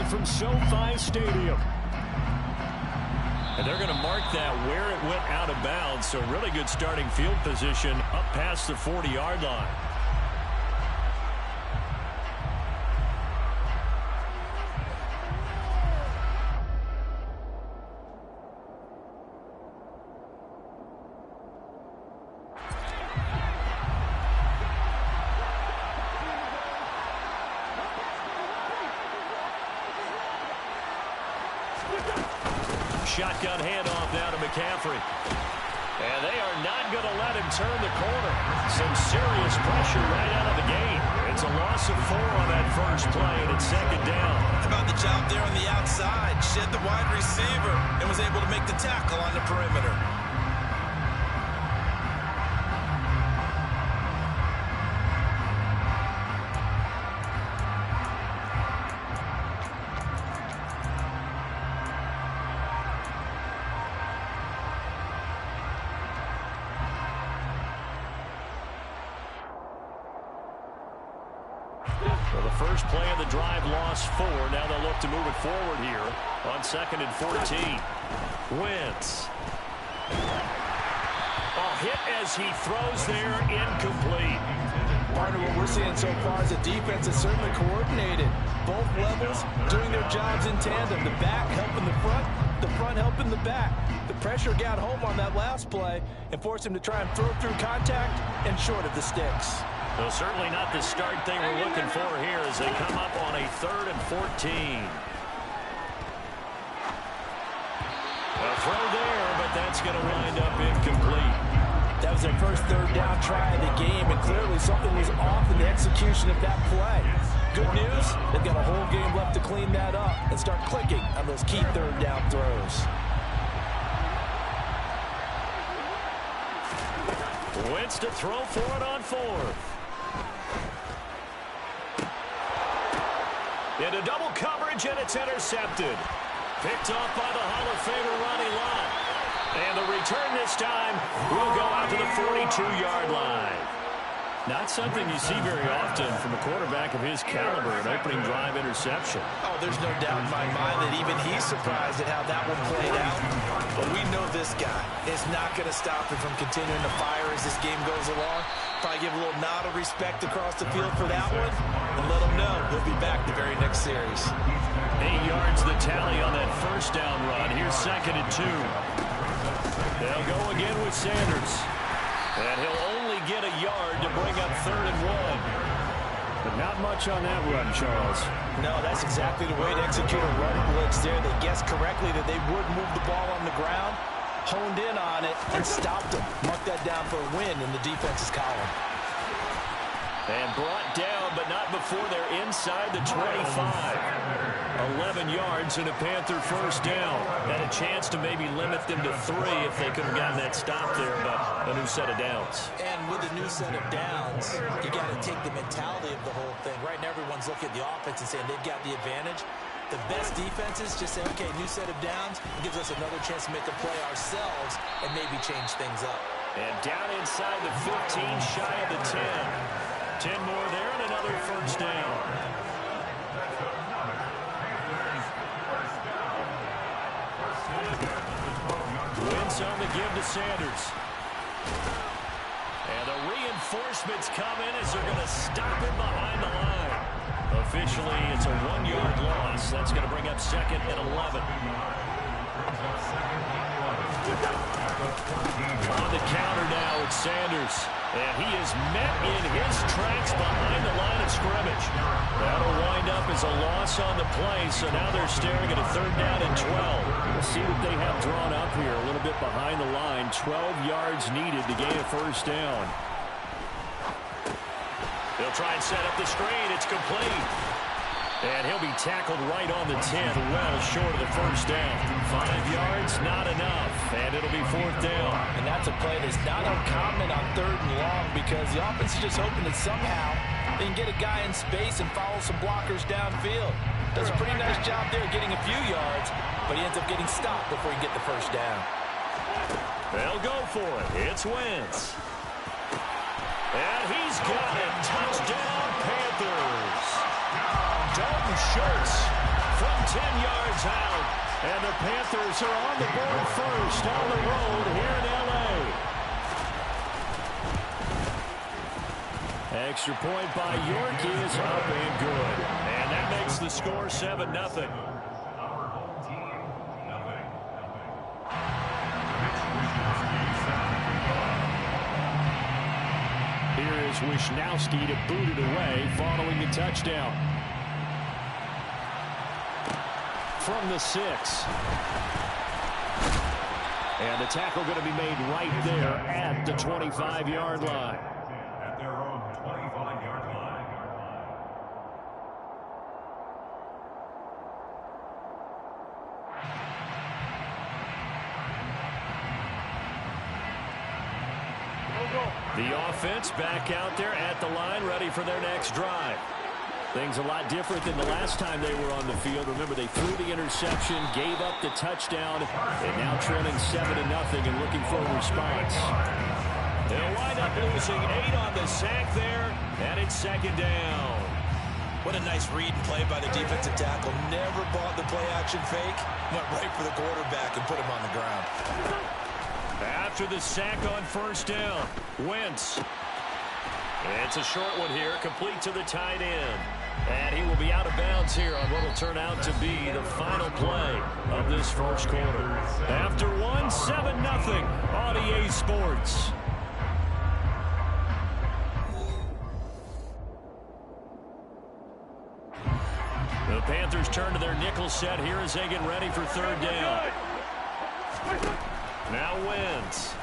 From SoFi Stadium. And they're going to mark that where it went out of bounds, so really good starting field position up past the 40-yard line. Shotgun handoff now to McCaffrey. And they are not going to let him turn the corner. Some serious pressure right out of the game. It's a loss of 4 on that first play, and it's second down. How about the job there on the outside? Shed the wide receiver and was able to make the tackle on the perimeter. Well, the first play of the drive lost 4. Now they'll look to move it forward here on 2nd and 14. Wentz. Hit as he throws there, incomplete. Partner, what we're seeing so far is the defense is certainly coordinated. Both levels doing their jobs in tandem. The back helping the front helping the back. The pressure got home on that last play and forced him to try and throw through contact and short of the sticks. Well, certainly not the start they were looking for here as they come up on a 3rd and 14. A throw there, but that's going to wind up incomplete. That was their first 3rd down try of the game, and clearly something was off in the execution of that play. Good news, they've got a whole game left to clean that up and start clicking on those key 3rd down throws. Wentz to throw for it on 4th. Into double coverage, and it's intercepted. Picked off by the Hall of Famer Ronnie Lott. And the return this time will go out to the 42-yard line. Not something you see very often from a quarterback of his caliber, an opening drive interception. Oh, there's no doubt in my mind that even he's surprised at how that one played out. But we know this guy is not going to stop him from continuing to fire as this game goes along. Probably give a little nod of respect across the field for that one and let him know he'll be back the very next series. 8 yards the tally on that first down run. Here's 2nd and 2. They'll go again with Sanders. And he'll only get a yard to bring up 3rd and 1. But not much on that run, Charles. No, that's exactly the way to execute a run blitz there. They guessed correctly that they would move the ball on the ground, honed in on it, and stopped them. Marked that down for a win in the defense's column. And brought down, but not before they're inside the 25. 11 yards and a Panther first down. Had a chance to maybe limit them to 3 if they could have gotten that stop there, but a new set of downs. And with a new set of downs, you got to take the mentality of the whole thing. Right now, everyone's looking at the offense and saying they've got the advantage. The best defenses just say, okay, new set of downs. It gives us another chance to make a play ourselves and maybe change things up. And down inside the 15, shy of the 10. 10 more there and another first down. Wentz on the give to Sanders. And the reinforcements come in as they're going to stop him behind the line. Officially, it's a 1-yard loss. That's going to bring up 2nd and 11. On the counter now, it's Sanders. And he is met in his tracks behind the line of scrimmage. That'll wind up as a loss on the play, so now they're staring at a 3rd down and 12. Let's see what they have drawn up here. A little bit behind the line. 12 yards needed to gain a 1st down. They'll try and set up the screen. It's complete. And he'll be tackled right on the 10, well short of the 1st down. 5 yards, not enough, and it'll be 4th down. And that's a play that's not uncommon on 3rd and long because the offense is just hoping that somehow they can get a guy in space and follow some blockers downfield. Does a pretty nice job there getting a few yards, but he ends up getting stopped before he can get the 1st down. They'll go for it. It's Wentz. And he's got it. Touchdown, Panthers. Dalton Schultz from 10 yards out. And the Panthers are on the board first on the road here in L.A. Extra point by York is up and good. And that makes the score 7-0. Here is Wishnowski to boot it away following the touchdown. From the 6. And the tackle going to be made right there at the 25-yard line. At their own 25-yard line. The offense back out there at the line, ready for their next drive. Things a lot different than the last time they were on the field. Remember, they threw the interception, gave up the touchdown, and now trailing 7-0 and looking for a response. They'll wind up losing 8 on the sack there, and it's 2nd down. What a nice read and play by the defensive tackle. Never bought the play-action fake. Went right for the quarterback and put him on the ground. After the sack on 1st down, Wentz. It's a short one here, complete to the tight end. And he will be out of bounds here on what will turn out to be the final play of this 1st quarter. After 1, 7-0 on EA Sports. The Panthers turn to their nickel set here as they get ready for 3rd down. Now Wentz.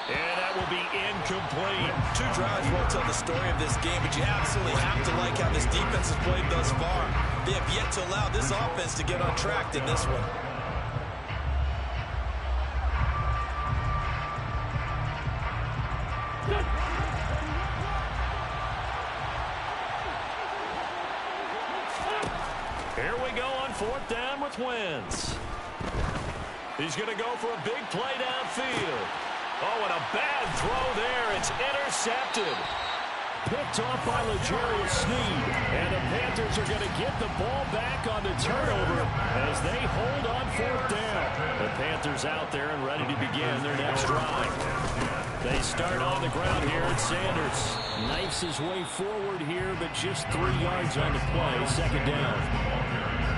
And that will be incomplete. 2 drives won't tell the story of this game, but you absolutely have to like how this defense has played thus far. They have yet to allow this offense to get on track in this one. Here we go on 4th down with Wentz. He's going to go for a big play downfield. Oh, and a bad throw there. It's intercepted. Picked off by L'Jarius Sneed. And the Panthers are going to get the ball back on the turnover as they hold on 4th down. The Panthers out there and ready to begin their next drive. They start on the ground here at Sanders. Knifes his way forward here, but just 3 yards on the play. 2nd down.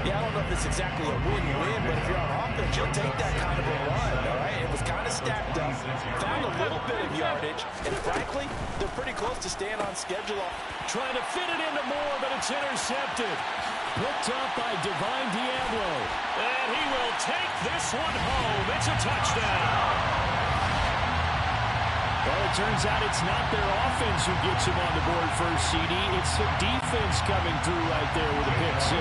Yeah, I don't know if it's exactly a win-win, but if you're on offense, you'll take that kind of a run, all right? It was kind of stacked up, found a little bit of yardage, and frankly, they're pretty close to staying on schedule. Trying to fit it into Moore, but it's intercepted. Picked up by Divine Diablo. And he will take this one home. It's a touchdown. Well, it turns out it's not their offense who gets him on the board first, CD. It's the defense coming through right there with a pick 6.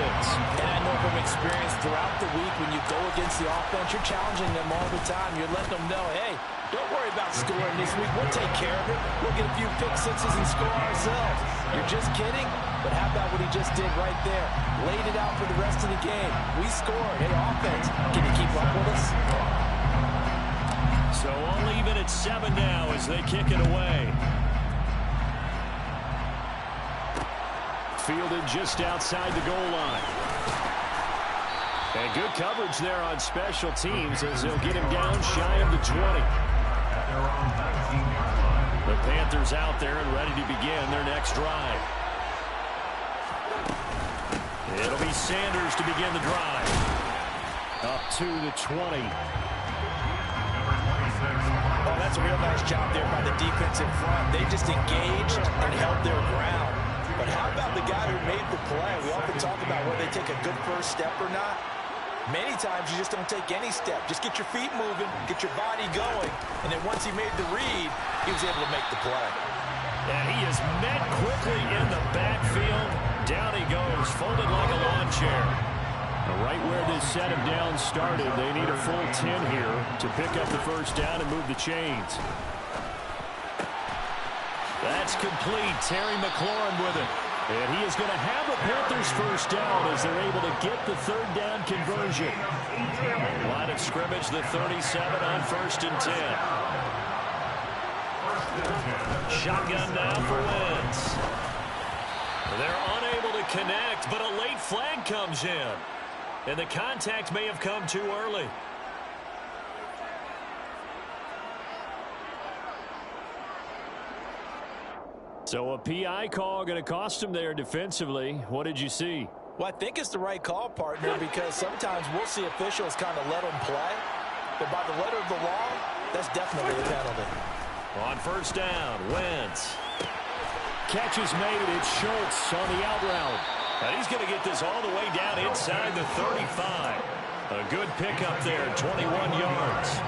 And I know from experience throughout the week when you go against the offense, you're challenging them all the time. You're letting them know, hey, don't worry about scoring this week. We'll take care of it. We'll get a few pick 6s and score ourselves. You're just kidding? But how about what he just did right there? Laid it out for the rest of the game. We scored. Hey, offense, can you keep up with us? So all even at 7 now as they kick it away. Fielded just outside the goal line. And good coverage there on special teams as they'll get him down shy of the 20. The Panthers out there and ready to begin their next drive. It'll be Sanders to begin the drive. Up to the 20. Oh, that's a real nice job there by the defense in front. They just engaged and held their ground. But how about the guy who made the play? We often talk about whether they take a good first step or not. Many times you just don't take any step. Just get your feet moving, get your body going, and then once he made the read, he was able to make the play. And he is met quickly in the backfield. Down he goes, folded like a lawn chair. Right where this set of downs started, they need a full 10 here to pick up the first down and move the chains. That's complete. Terry McLaurin with it. And he is going to have the Panthers first down as they're able to get the third down conversion. Line of scrimmage, the 37 on 1st and 10. Shotgun now for Wentz. They're unable to connect, but a late flag comes in. And the contact may have come too early. So a PI call going to cost him there defensively. What did you see? Well, I think it's the right call, partner, because sometimes we'll see officials kind of let them play. But by the letter of the law, that's definitely a penalty. On first down, Wentz. Catch is made. It's Schultz on the out route. And he's going to get this all the way down inside the 35. A good pickup there, 21 yards.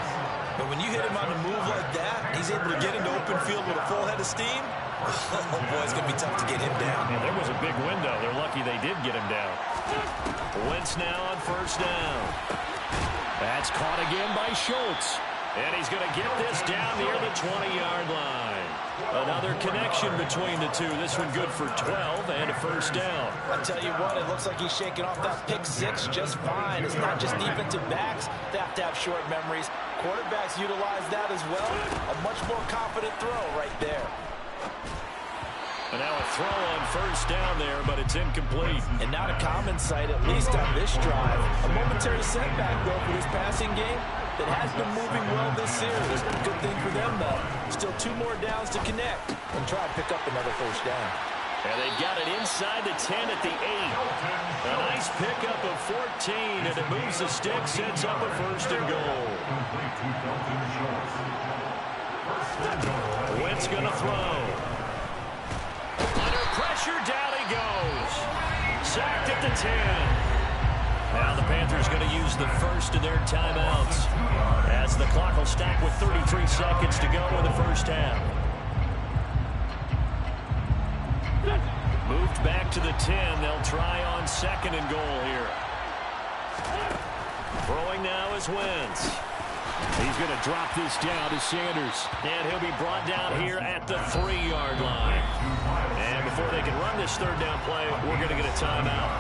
But when you hit him on the move like that, he's able to get into open field with a full head of steam. Oh, boy, it's going to be tough to get him down. Yeah, there was a big window. They're lucky they did get him down. Wentz now on first down. That's caught again by Schultz. And he's going to get this down near the 20-yard line. Another connection between the two. This one good for 12 and a first down. I tell you what, it looks like he's shaking off that pick six just fine. It's not just defensive backs that have to have short memories. Quarterbacks utilize that as well. A much more confident throw right there. And now a throw on first down there, but it's incomplete. And not a common sight, at least on this drive. A momentary setback, though, for this passing game that has been moving well this series. Good thing for them, though. Still 2 more downs to connect and try to pick up another first down. And they've got it inside the 10 at the 8. A nice pickup of 14, and it moves the stick, sets up a first and goal. Wentz going to throw. Under pressure, down he goes. Sacked at the 10. Now the Panthers going to use the first of their timeouts as the clock will stack with 33 seconds to go in the first half. Moved back to the 10. They'll try on 2nd and goal here. Throwing now is Wentz. He's going to drop this down to Sanders. And he'll be brought down here at the 3-yard line. And before they can run this third down play, we're going to get a timeout.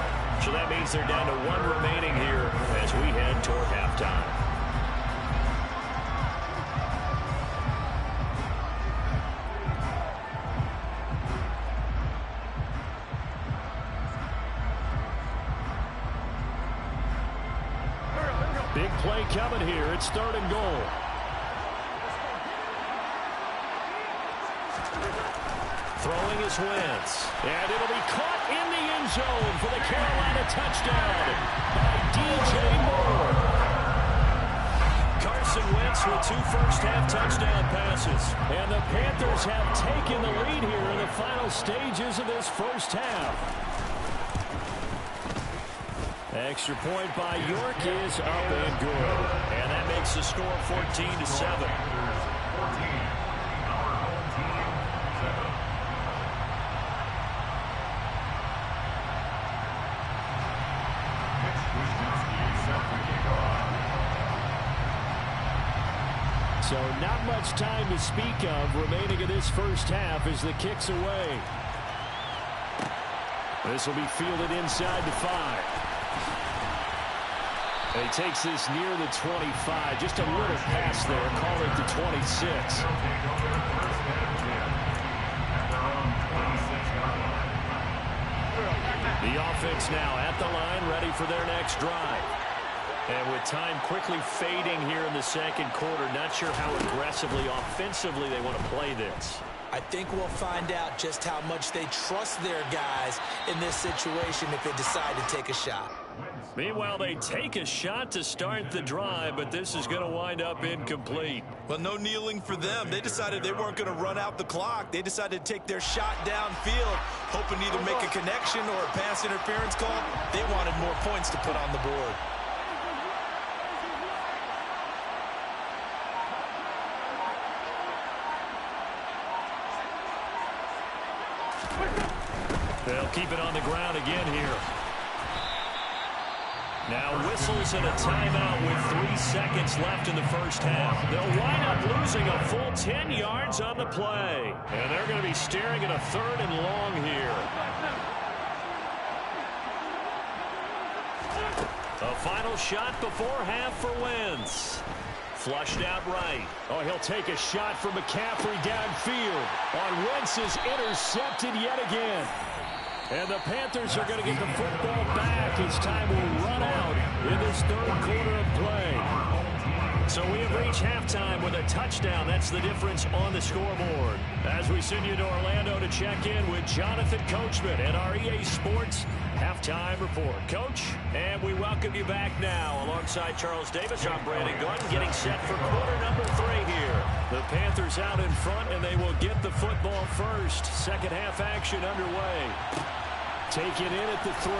So that means they're down to 1 remaining here as we head toward halftime. Big play coming here. It's 3rd and goal. Throwing is Wentz. And it'll be caught in the end zone for the Carolina touchdown by DJ Moore. Carson Wentz with 2 first-half touchdown passes. And the Panthers have taken the lead here in the final stages of this first half. Extra point by York is up and good. And that makes the score 14-7. So not much time to speak of remaining in this first half as the kick's away. This will be fielded inside the 5. And he takes this near the 25. Just a little pass there. Call it the 26. The offense now at the line, ready for their next drive. And with time quickly fading here in the second quarter, not sure how aggressively, offensively they want to play this. I think we'll find out just how much they trust their guys in this situation if they decide to take a shot. Meanwhile, they take a shot to start the drive, but this is going to wind up incomplete. Well, no kneeling for them. They decided they weren't going to run out the clock. They decided to take their shot downfield, hoping to either make a connection or a pass interference call. They wanted more points to put on the board. They'll keep it on the ground again here. Now whistles and a timeout with 3 seconds left in the first half. They'll wind up losing a full 10 yards on the play. And they're going to be staring at a 3rd and long here. A final shot before half for Wentz. Flushed out right. Oh, he'll take a shot from McCaffrey downfield. On Wentz is intercepted yet again. And the Panthers are going to get the football back as time will run out in this 3rd quarter of play. So we have reached halftime with a touchdown. That's the difference on the scoreboard. As we send you to Orlando to check in with Jonathan Coachman at our EA Sports Halftime Report. Coach, and we welcome you back now. Alongside Charles Davis, I'm Brandon Gordon, getting set for quarter number 3 here. The Panthers out in front, and they will get the football first. Second half action underway. Take it in at the 3.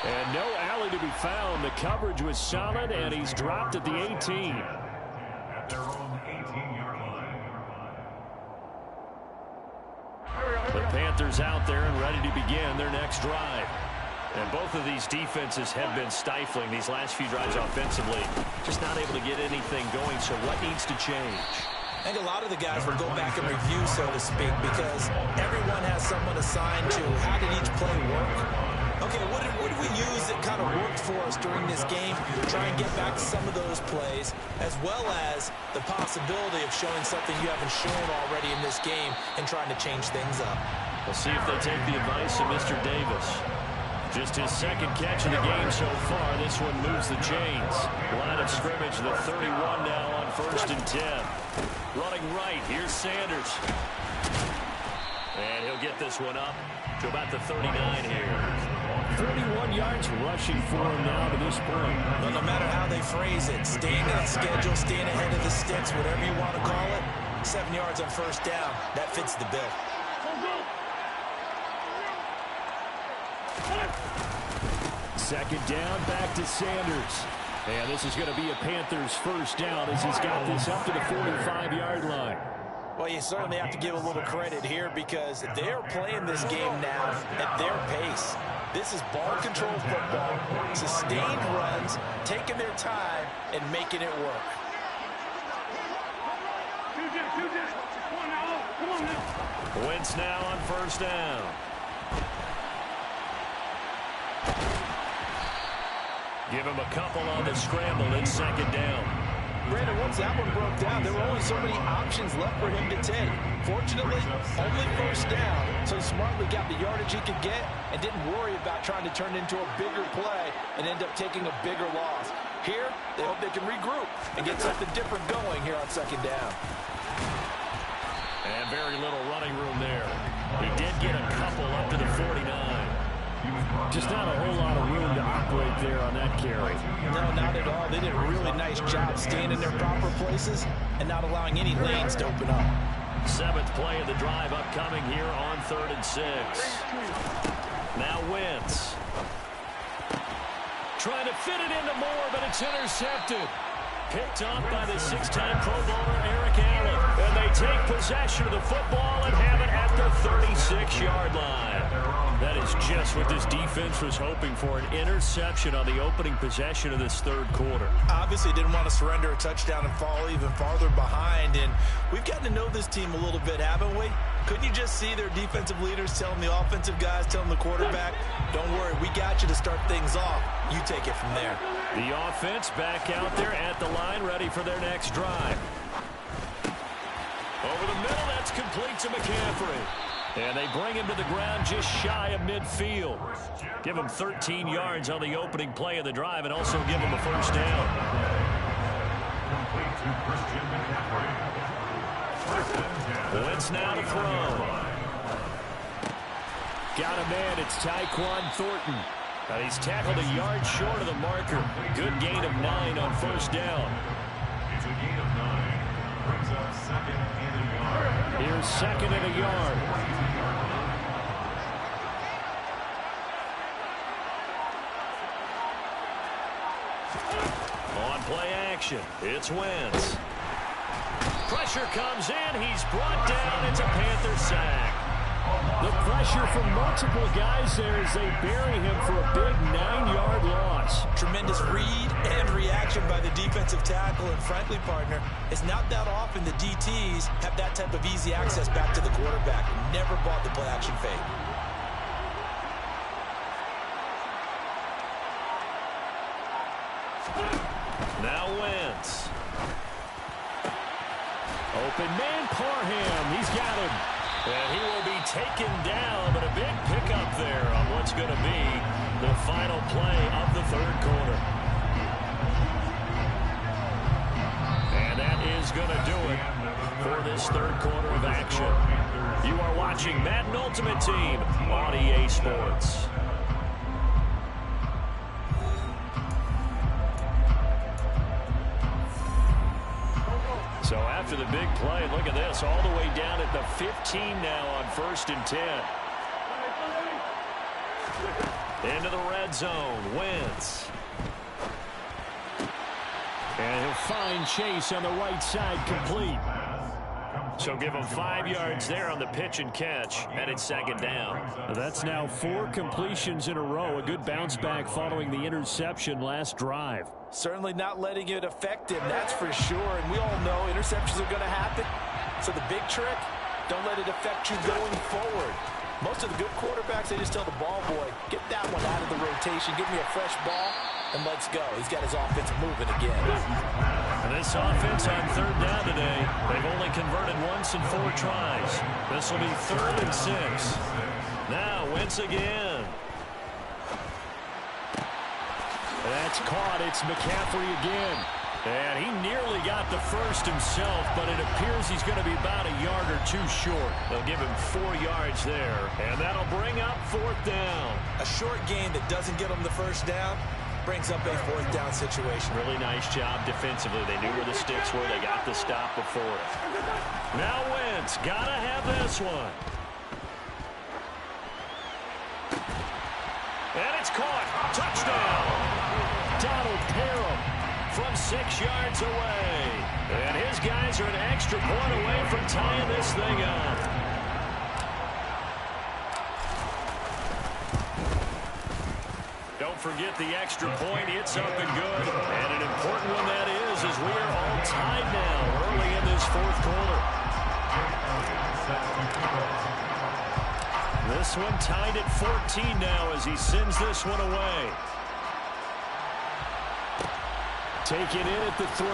And no alley to be found. The coverage was solid, and he's dropped at the 18. At their own 18-yard line. The Panthers out there and ready to begin their next drive. And both of these defenses have been stifling these last few drives offensively. Just not able to get anything going, so what needs to change? I think a lot of the guys will go back and review, so to speak, because everyone has someone assigned to how did each play work. Okay, what did we use that kind of worked for us during this game? Try and get back to some of those plays, as well as the possibility of showing something you haven't shown already in this game and trying to change things up. We'll see if they take the advice of Mr. Davis. Just his second catch of the game so far. This one moves the chains. Line of scrimmage, the 31 now on 1st and 10. Running right, here's Sanders. And he'll get this one up to about the 39 here. 31 yards rushing for him now to this point. Well, no matter how they phrase it, staying on schedule, staying ahead of the sticks, whatever you want to call it, 7 yards on 1st down, that fits the bill. Second down, back to Sanders. And this is going to be a Panthers 1st down as he's got this up to the 45-yard line. Well, you certainly have to give a little credit here because they're playing this game now at their pace. This is ball control football, sustained runs, taking their time, and making it work. Wentz now on 1st down. Give him a couple on the scramble in 2nd down. Brandon, once that one broke down, there were only so many options left for him to take. Fortunately, only 1st down, so he smartly got the yardage he could get and didn't worry about trying to turn it into a bigger play and end up taking a bigger loss. Here, they hope they can regroup and get something different going here on 2nd down. And very little running room there. He did get a couple up to the 49. Just not a whole lot of room to operate there on that carry. No, not at all. They did a really nice job staying in their proper places and not allowing any lanes to open up. 7th play of the drive upcoming here on 3rd and 6. Now Wentz. Trying to fit it into Moore, but it's intercepted. Picked up by the 6-time Pro Bowler Eric Allen. And they take possession of the football and have it at the 36-yard line. That is just what this defense was hoping for, an interception on the opening possession of this 3rd quarter. Obviously didn't want to surrender a touchdown and fall even farther behind. And we've gotten to know this team a little bit, haven't we? Couldn't you just see their defensive leaders telling the offensive guys, telling the quarterback, don't worry, we got you to start things off. You take it from there. The offense back out there at the line, ready for their next drive. Over the middle, that's complete to McCaffrey. And they bring him to the ground just shy of midfield. Give him 13 yards on the opening play of the drive and also give him a 1st down. Complete to Christian McCaffrey. 1st and 10. Wentz now to throw. Got a man. It's Tyquan Thornton. He's tackled a yard short of the marker. Good gain of 9 on first down. It's a gain of 9. Brings up second and a yard. Here's second and a yard. On play action, it's Wentz. Pressure comes in. He's brought down. It's a Panther sack. The pressure from multiple guys there as they bury him for a big 9-yard loss. Tremendous read and reaction by the defensive tackle. And frankly, partner, it's not that often the DTs have that type of easy access back to the quarterback. Never bought the play action fake. Now Wentz. Open man, Parham. He's got him. And he will be taken down, but a big pickup there on what's going to be the final play of the third quarter. And that is going to do it for this third quarter of action. You are watching Madden Ultimate Team on EA Sports. So after the big play, look at this, all the way down at the 15 now on 1st and 10. Into the red zone, Wentz. And he'll find Chase on the right side, complete. So give him 5 yards there on the pitch and catch, and it's second down. That's now 4 completions in a row. A good bounce back following the interception last drive. Certainly not letting it affect him, that's for sure. And we all know interceptions are going to happen. So the big trick, don't let it affect you going forward. Most of the good quarterbacks, they just tell the ball boy, get that one out of the rotation, give me a fresh ball, and let's go. He's got his offense moving again. And this offense on third down today, they've only converted once in 4 tries. This will be 3rd and 6. Now Wentz again. That's caught. It's McCaffrey again. And he nearly got the first himself, but it appears he's going to be about a yard or 2 short. They'll give him 4 yards there, and that'll bring up 4th down. A short gain that doesn't get him the first down brings up a 4th down situation. Really nice job defensively. They knew where the sticks were. They got the stop before it. Now Wentz, gotta have this one. And it's caught. Touchdown. Donald Parham from 6 yards away. And his guys are an extra point away from tying this thing up. Don't forget the extra point. It's up and good. And an important one that is, as we are all tied now early in this 4th quarter. This one tied at 14 now as he sends this one away. Take it in at the 3.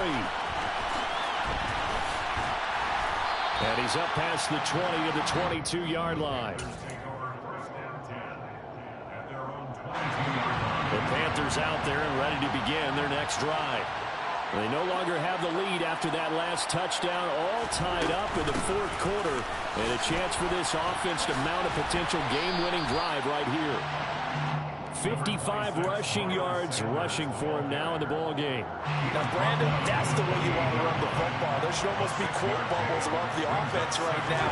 And he's up past the 20 to the 22-yard line. The Panthers out there and ready to begin their next drive. They no longer have the lead after that last touchdown, all tied up in the 4th quarter. And a chance for this offense to mount a potential game-winning drive right here. 55 rushing yards rushing for him now in the ball game. Now, Brandon, that's the way you want to run the football. There should almost be quote bubbles above the offense right now.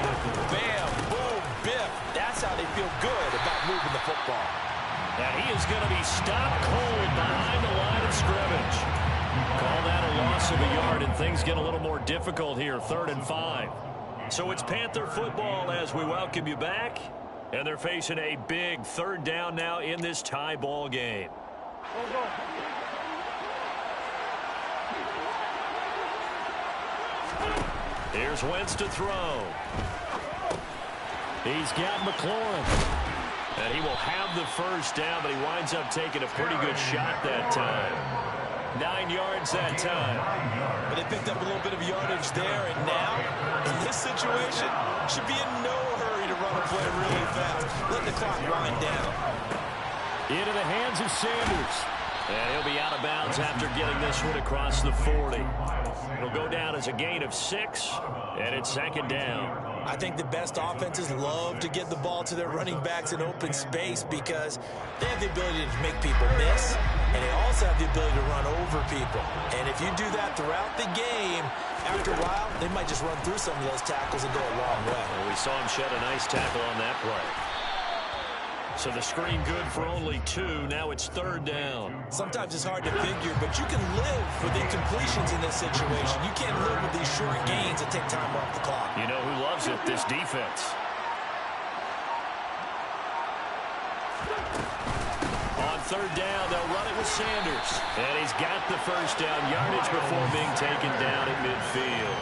Bam, boom, biff. That's how they feel good about moving the football. And he is going to be stopped cold behind the line of scrimmage. Call that a loss of a yard, and things get a little more difficult here, 3rd and 5. So it's Panther football as we welcome you back. And they're facing a big 3rd down now in this tie ball game. Here's Wentz to throw. He's got McLaurin. And he will have the first down, but he winds up taking a pretty good shot that time. 9 yards that time. But they picked up a little bit of yardage there, and now, in this situation, should be in no hurry to run a play really fast. Let the clock wind down. Into the hands of Sanders. And he'll be out of bounds after getting this one across the 40. It'll go down as a gain of 6, and it's second down. I think the best offenses love to get the ball to their running backs in open space because they have the ability to make people miss, and they also have the ability to run over people. And if you do that throughout the game, after a while, they might just run through some of those tackles and go a long way. Well, we saw him shed a nice tackle on that play. So the screen good for only 2. Now it's third down. Sometimes it's hard to figure, but you can live with incompletions in this situation. You can't live with these short gains that take time off the clock. You know who loves it? This defense. On third down, they'll run it with Sanders. And he's got the first down yardage before being taken down at midfield.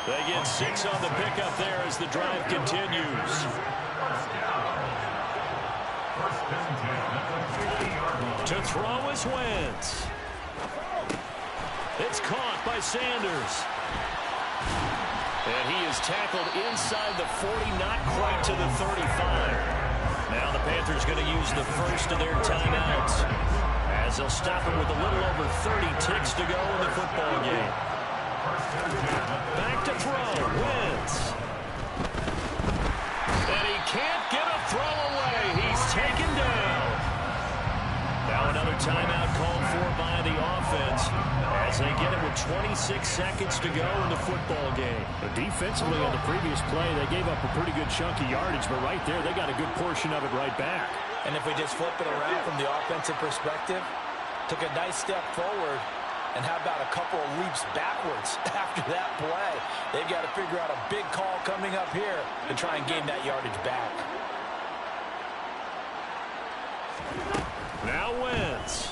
They get 6 on the pickup there as the drive continues. To throw is Wentz. It's caught by Sanders. And he is tackled inside the 40, not quite to the 35. Now the Panthers going to use the first of their timeouts as they'll stop him with a little over 30 ticks to go in the football game. Back to throw, Wentz. And he can't get a throw away. He's taken down. Now another timeout called for by the offense as they get it with 26 seconds to go in the football game. But defensively on the previous play, they gave up a pretty good chunk of yardage, but right there, they got a good portion of it right back. And if we just flip it around from the offensive perspective, took a nice step forward, and how about a couple of leaps backwards after that play? They've got to figure out a big call coming up here to try and gain that yardage back. Now Wentz.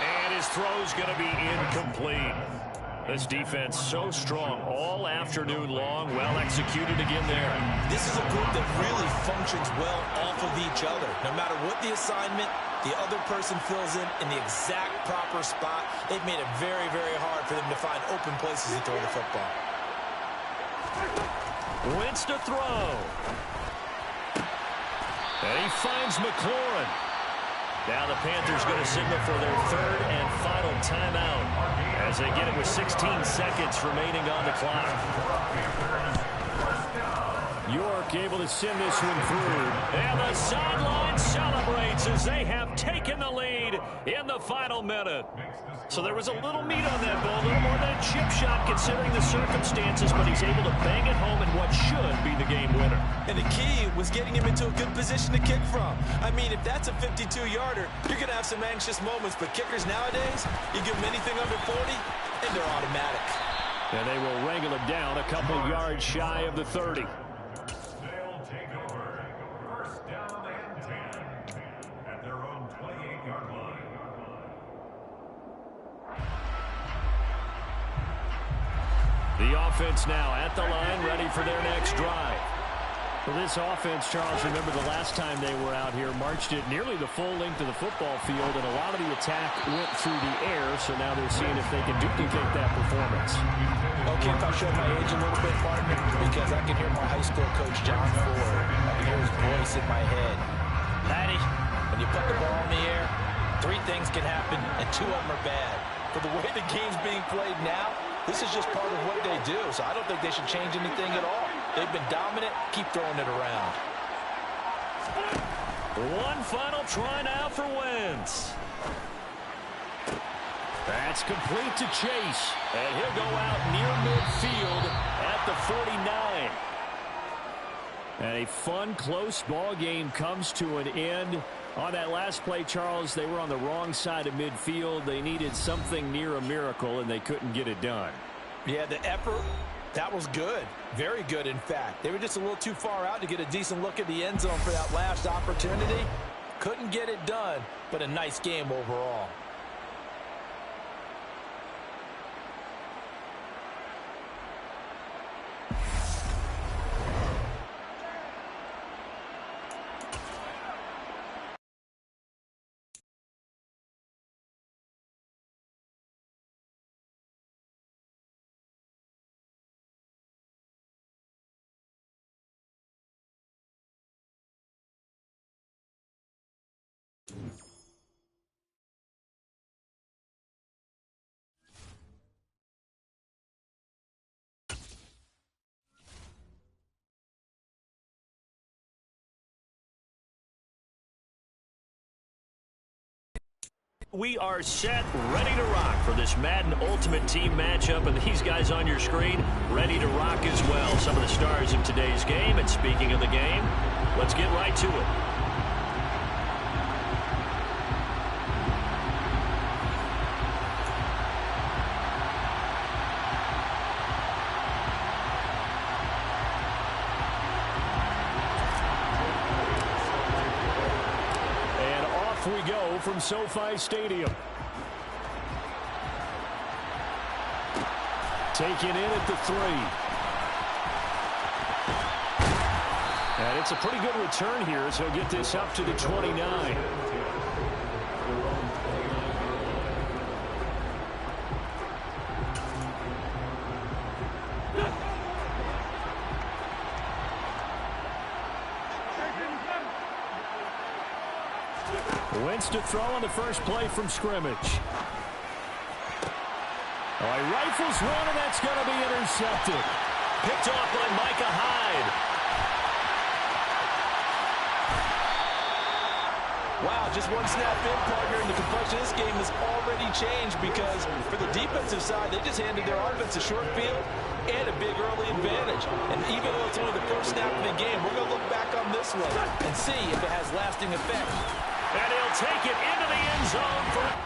And his throw's going to be incomplete. This defense so strong all afternoon long. Well executed again there. This is a group that really functions well off of each other. No matter what the assignment, the other person fills in the exact proper spot. They've made it very, very hard for them to find open places to throw the football. Wentz to throw. And he finds McLaurin. Now the Panthers going to signal for their third and final timeout as they get it with 16 seconds remaining on the clock. York able to send this one through. And the sideline celebrates as they have taken the lead in the final minute. So there was a little meat on that ball, a little more than a chip shot considering the circumstances, but he's able to bang it home in what should be the game winner. And the key was getting him into a good position to kick from. I mean, if that's a 52-yarder, you're going to have some anxious moments, but kickers nowadays, you give them anything under 40, and they're automatic. And they will wrangle it down a couple yards shy of the 30. They'll take over. First down and 10 at their own 28-yard line. The offense now at the line, ready for their next drive. For this offense, Charles, remember the last time they were out here, marched it nearly the full length of the football field, and a lot of the attack went through the air, so now they're seeing if they can duplicate that performance. Okay, if I show my age a little bit, partner, because I can hear my high school coach, John Ford. I can hear his voice in my head. Patty, when you put the ball in the air, 3 things can happen, and 2 of them are bad. For the way the game's being played now, this is just part of what they do, so I don't think they should change anything at all. They've been dominant. Keep throwing it around. One final try now for Wentz. That's complete to Chase. And he'll go out near midfield at the 49. And a fun, close ball game comes to an end. On that last play, Charles, they were on the wrong side of midfield. They needed something near a miracle, and they couldn't get it done. Yeah, the effort, that was good. Very good, in fact. They were just a little too far out to get a decent look at the end zone for that last opportunity. Couldn't get it done, but a nice game overall. we are set, ready to rock for this Madden Ultimate Team matchup. And these guys on your screen, ready to rock as well. Some of the stars of today's game. And speaking of the game, let's get right to it. We go from SoFi Stadium. Taken in at the 3. And it's a pretty good return here as he'll get this up to the 29. Wentz to throw on the first play from scrimmage. Oh, he rifles one, and that's going to be intercepted. Picked off by Micah Hyde. Wow, just one snap in, partner, and the complexion of this game has already changed because for the defensive side, they just handed their offense a short field and a big early advantage. And even though it's only the first snap of the game, we're going to look back on this one and see if it has lasting effect. And he'll take it into the end zone for...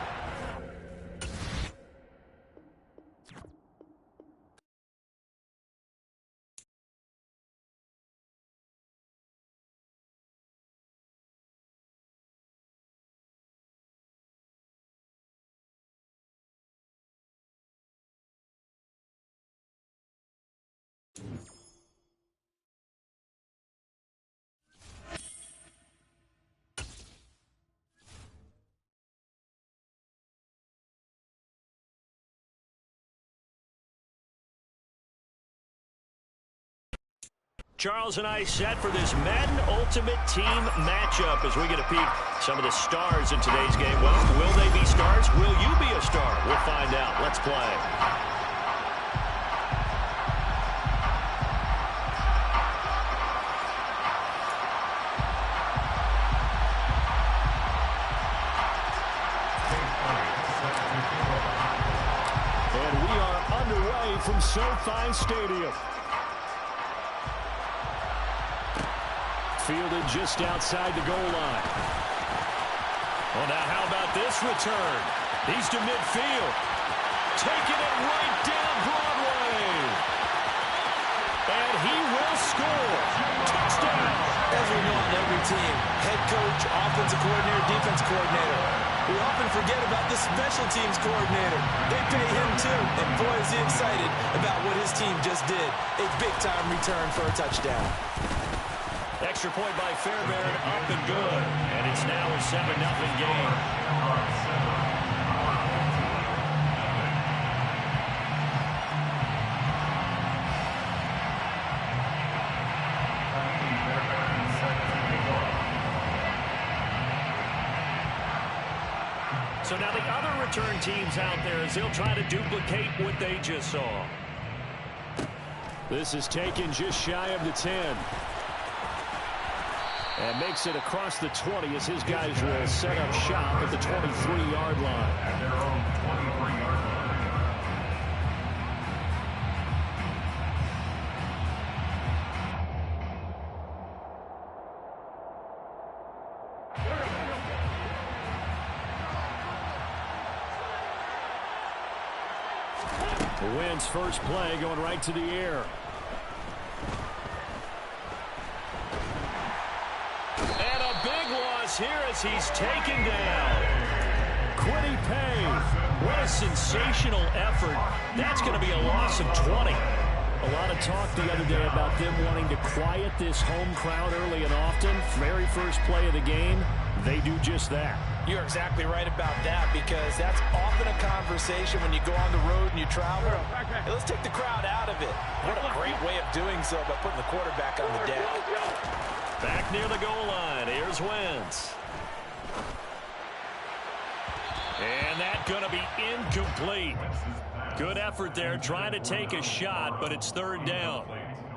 Charles and I set for this Madden Ultimate Team matchup as we get a peek some of the stars in today's game. Well, will they be stars? Will you be a star? We'll find out. Let's play. And we are underway from SoFi Stadium. Fielded just outside the goal line. Well, now how about this return? He's to midfield. Taking it right down Broadway. And he will score. Touchdown. As we know on every team, head coach, offensive coordinator, defense coordinator. We often forget about the special teams coordinator. They pay him too. And boy, is he excited about what his team just did. A big-time return for a touchdown. Extra point by Fairbairn, up and good. And it's now a 7-0 game. So now the other return teams out there as they'll try to duplicate what they just saw. This is taken just shy of the 10. And makes it across the 20 as his guys will set up shop at the 23-yard line. At their own 23-yard line. Wentz first play going right to the air. Here as he's taken down. Quiddy Pay. What a sensational effort. That's going to be a loss of 20. A lot of talk the other day about them wanting to quiet this home crowd early and often. Very first play of the game, they do just that. You're exactly right about that because that's often a conversation when you go on the road and you travel. Hey, let's take the crowd out of it. What a great way of doing so by putting the quarterback on the deck. Back near the goal line. Here's Wentz. And that's going to be incomplete. Good effort there trying to take a shot, but it's third down.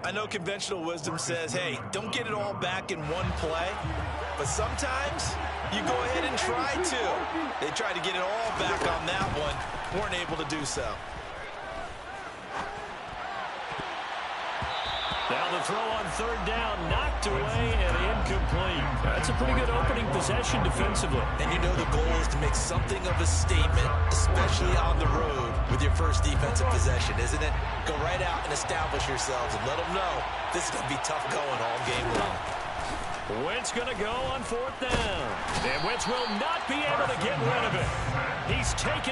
I know conventional wisdom says, hey, don't get it all back in one play. But sometimes you go ahead and try to. They tried to get it all back on that one. Weren't able to do so. Now the throw on third down, knocked away and incomplete. That's a pretty good opening possession defensively. And you know the goal is to make something of a statement, especially on the road with your first defensive possession, isn't it? Go right out and establish yourselves and let them know this is going to be tough going all game long. Wentz going to go on fourth down. And Wentz will not be able to get rid of it. He's taken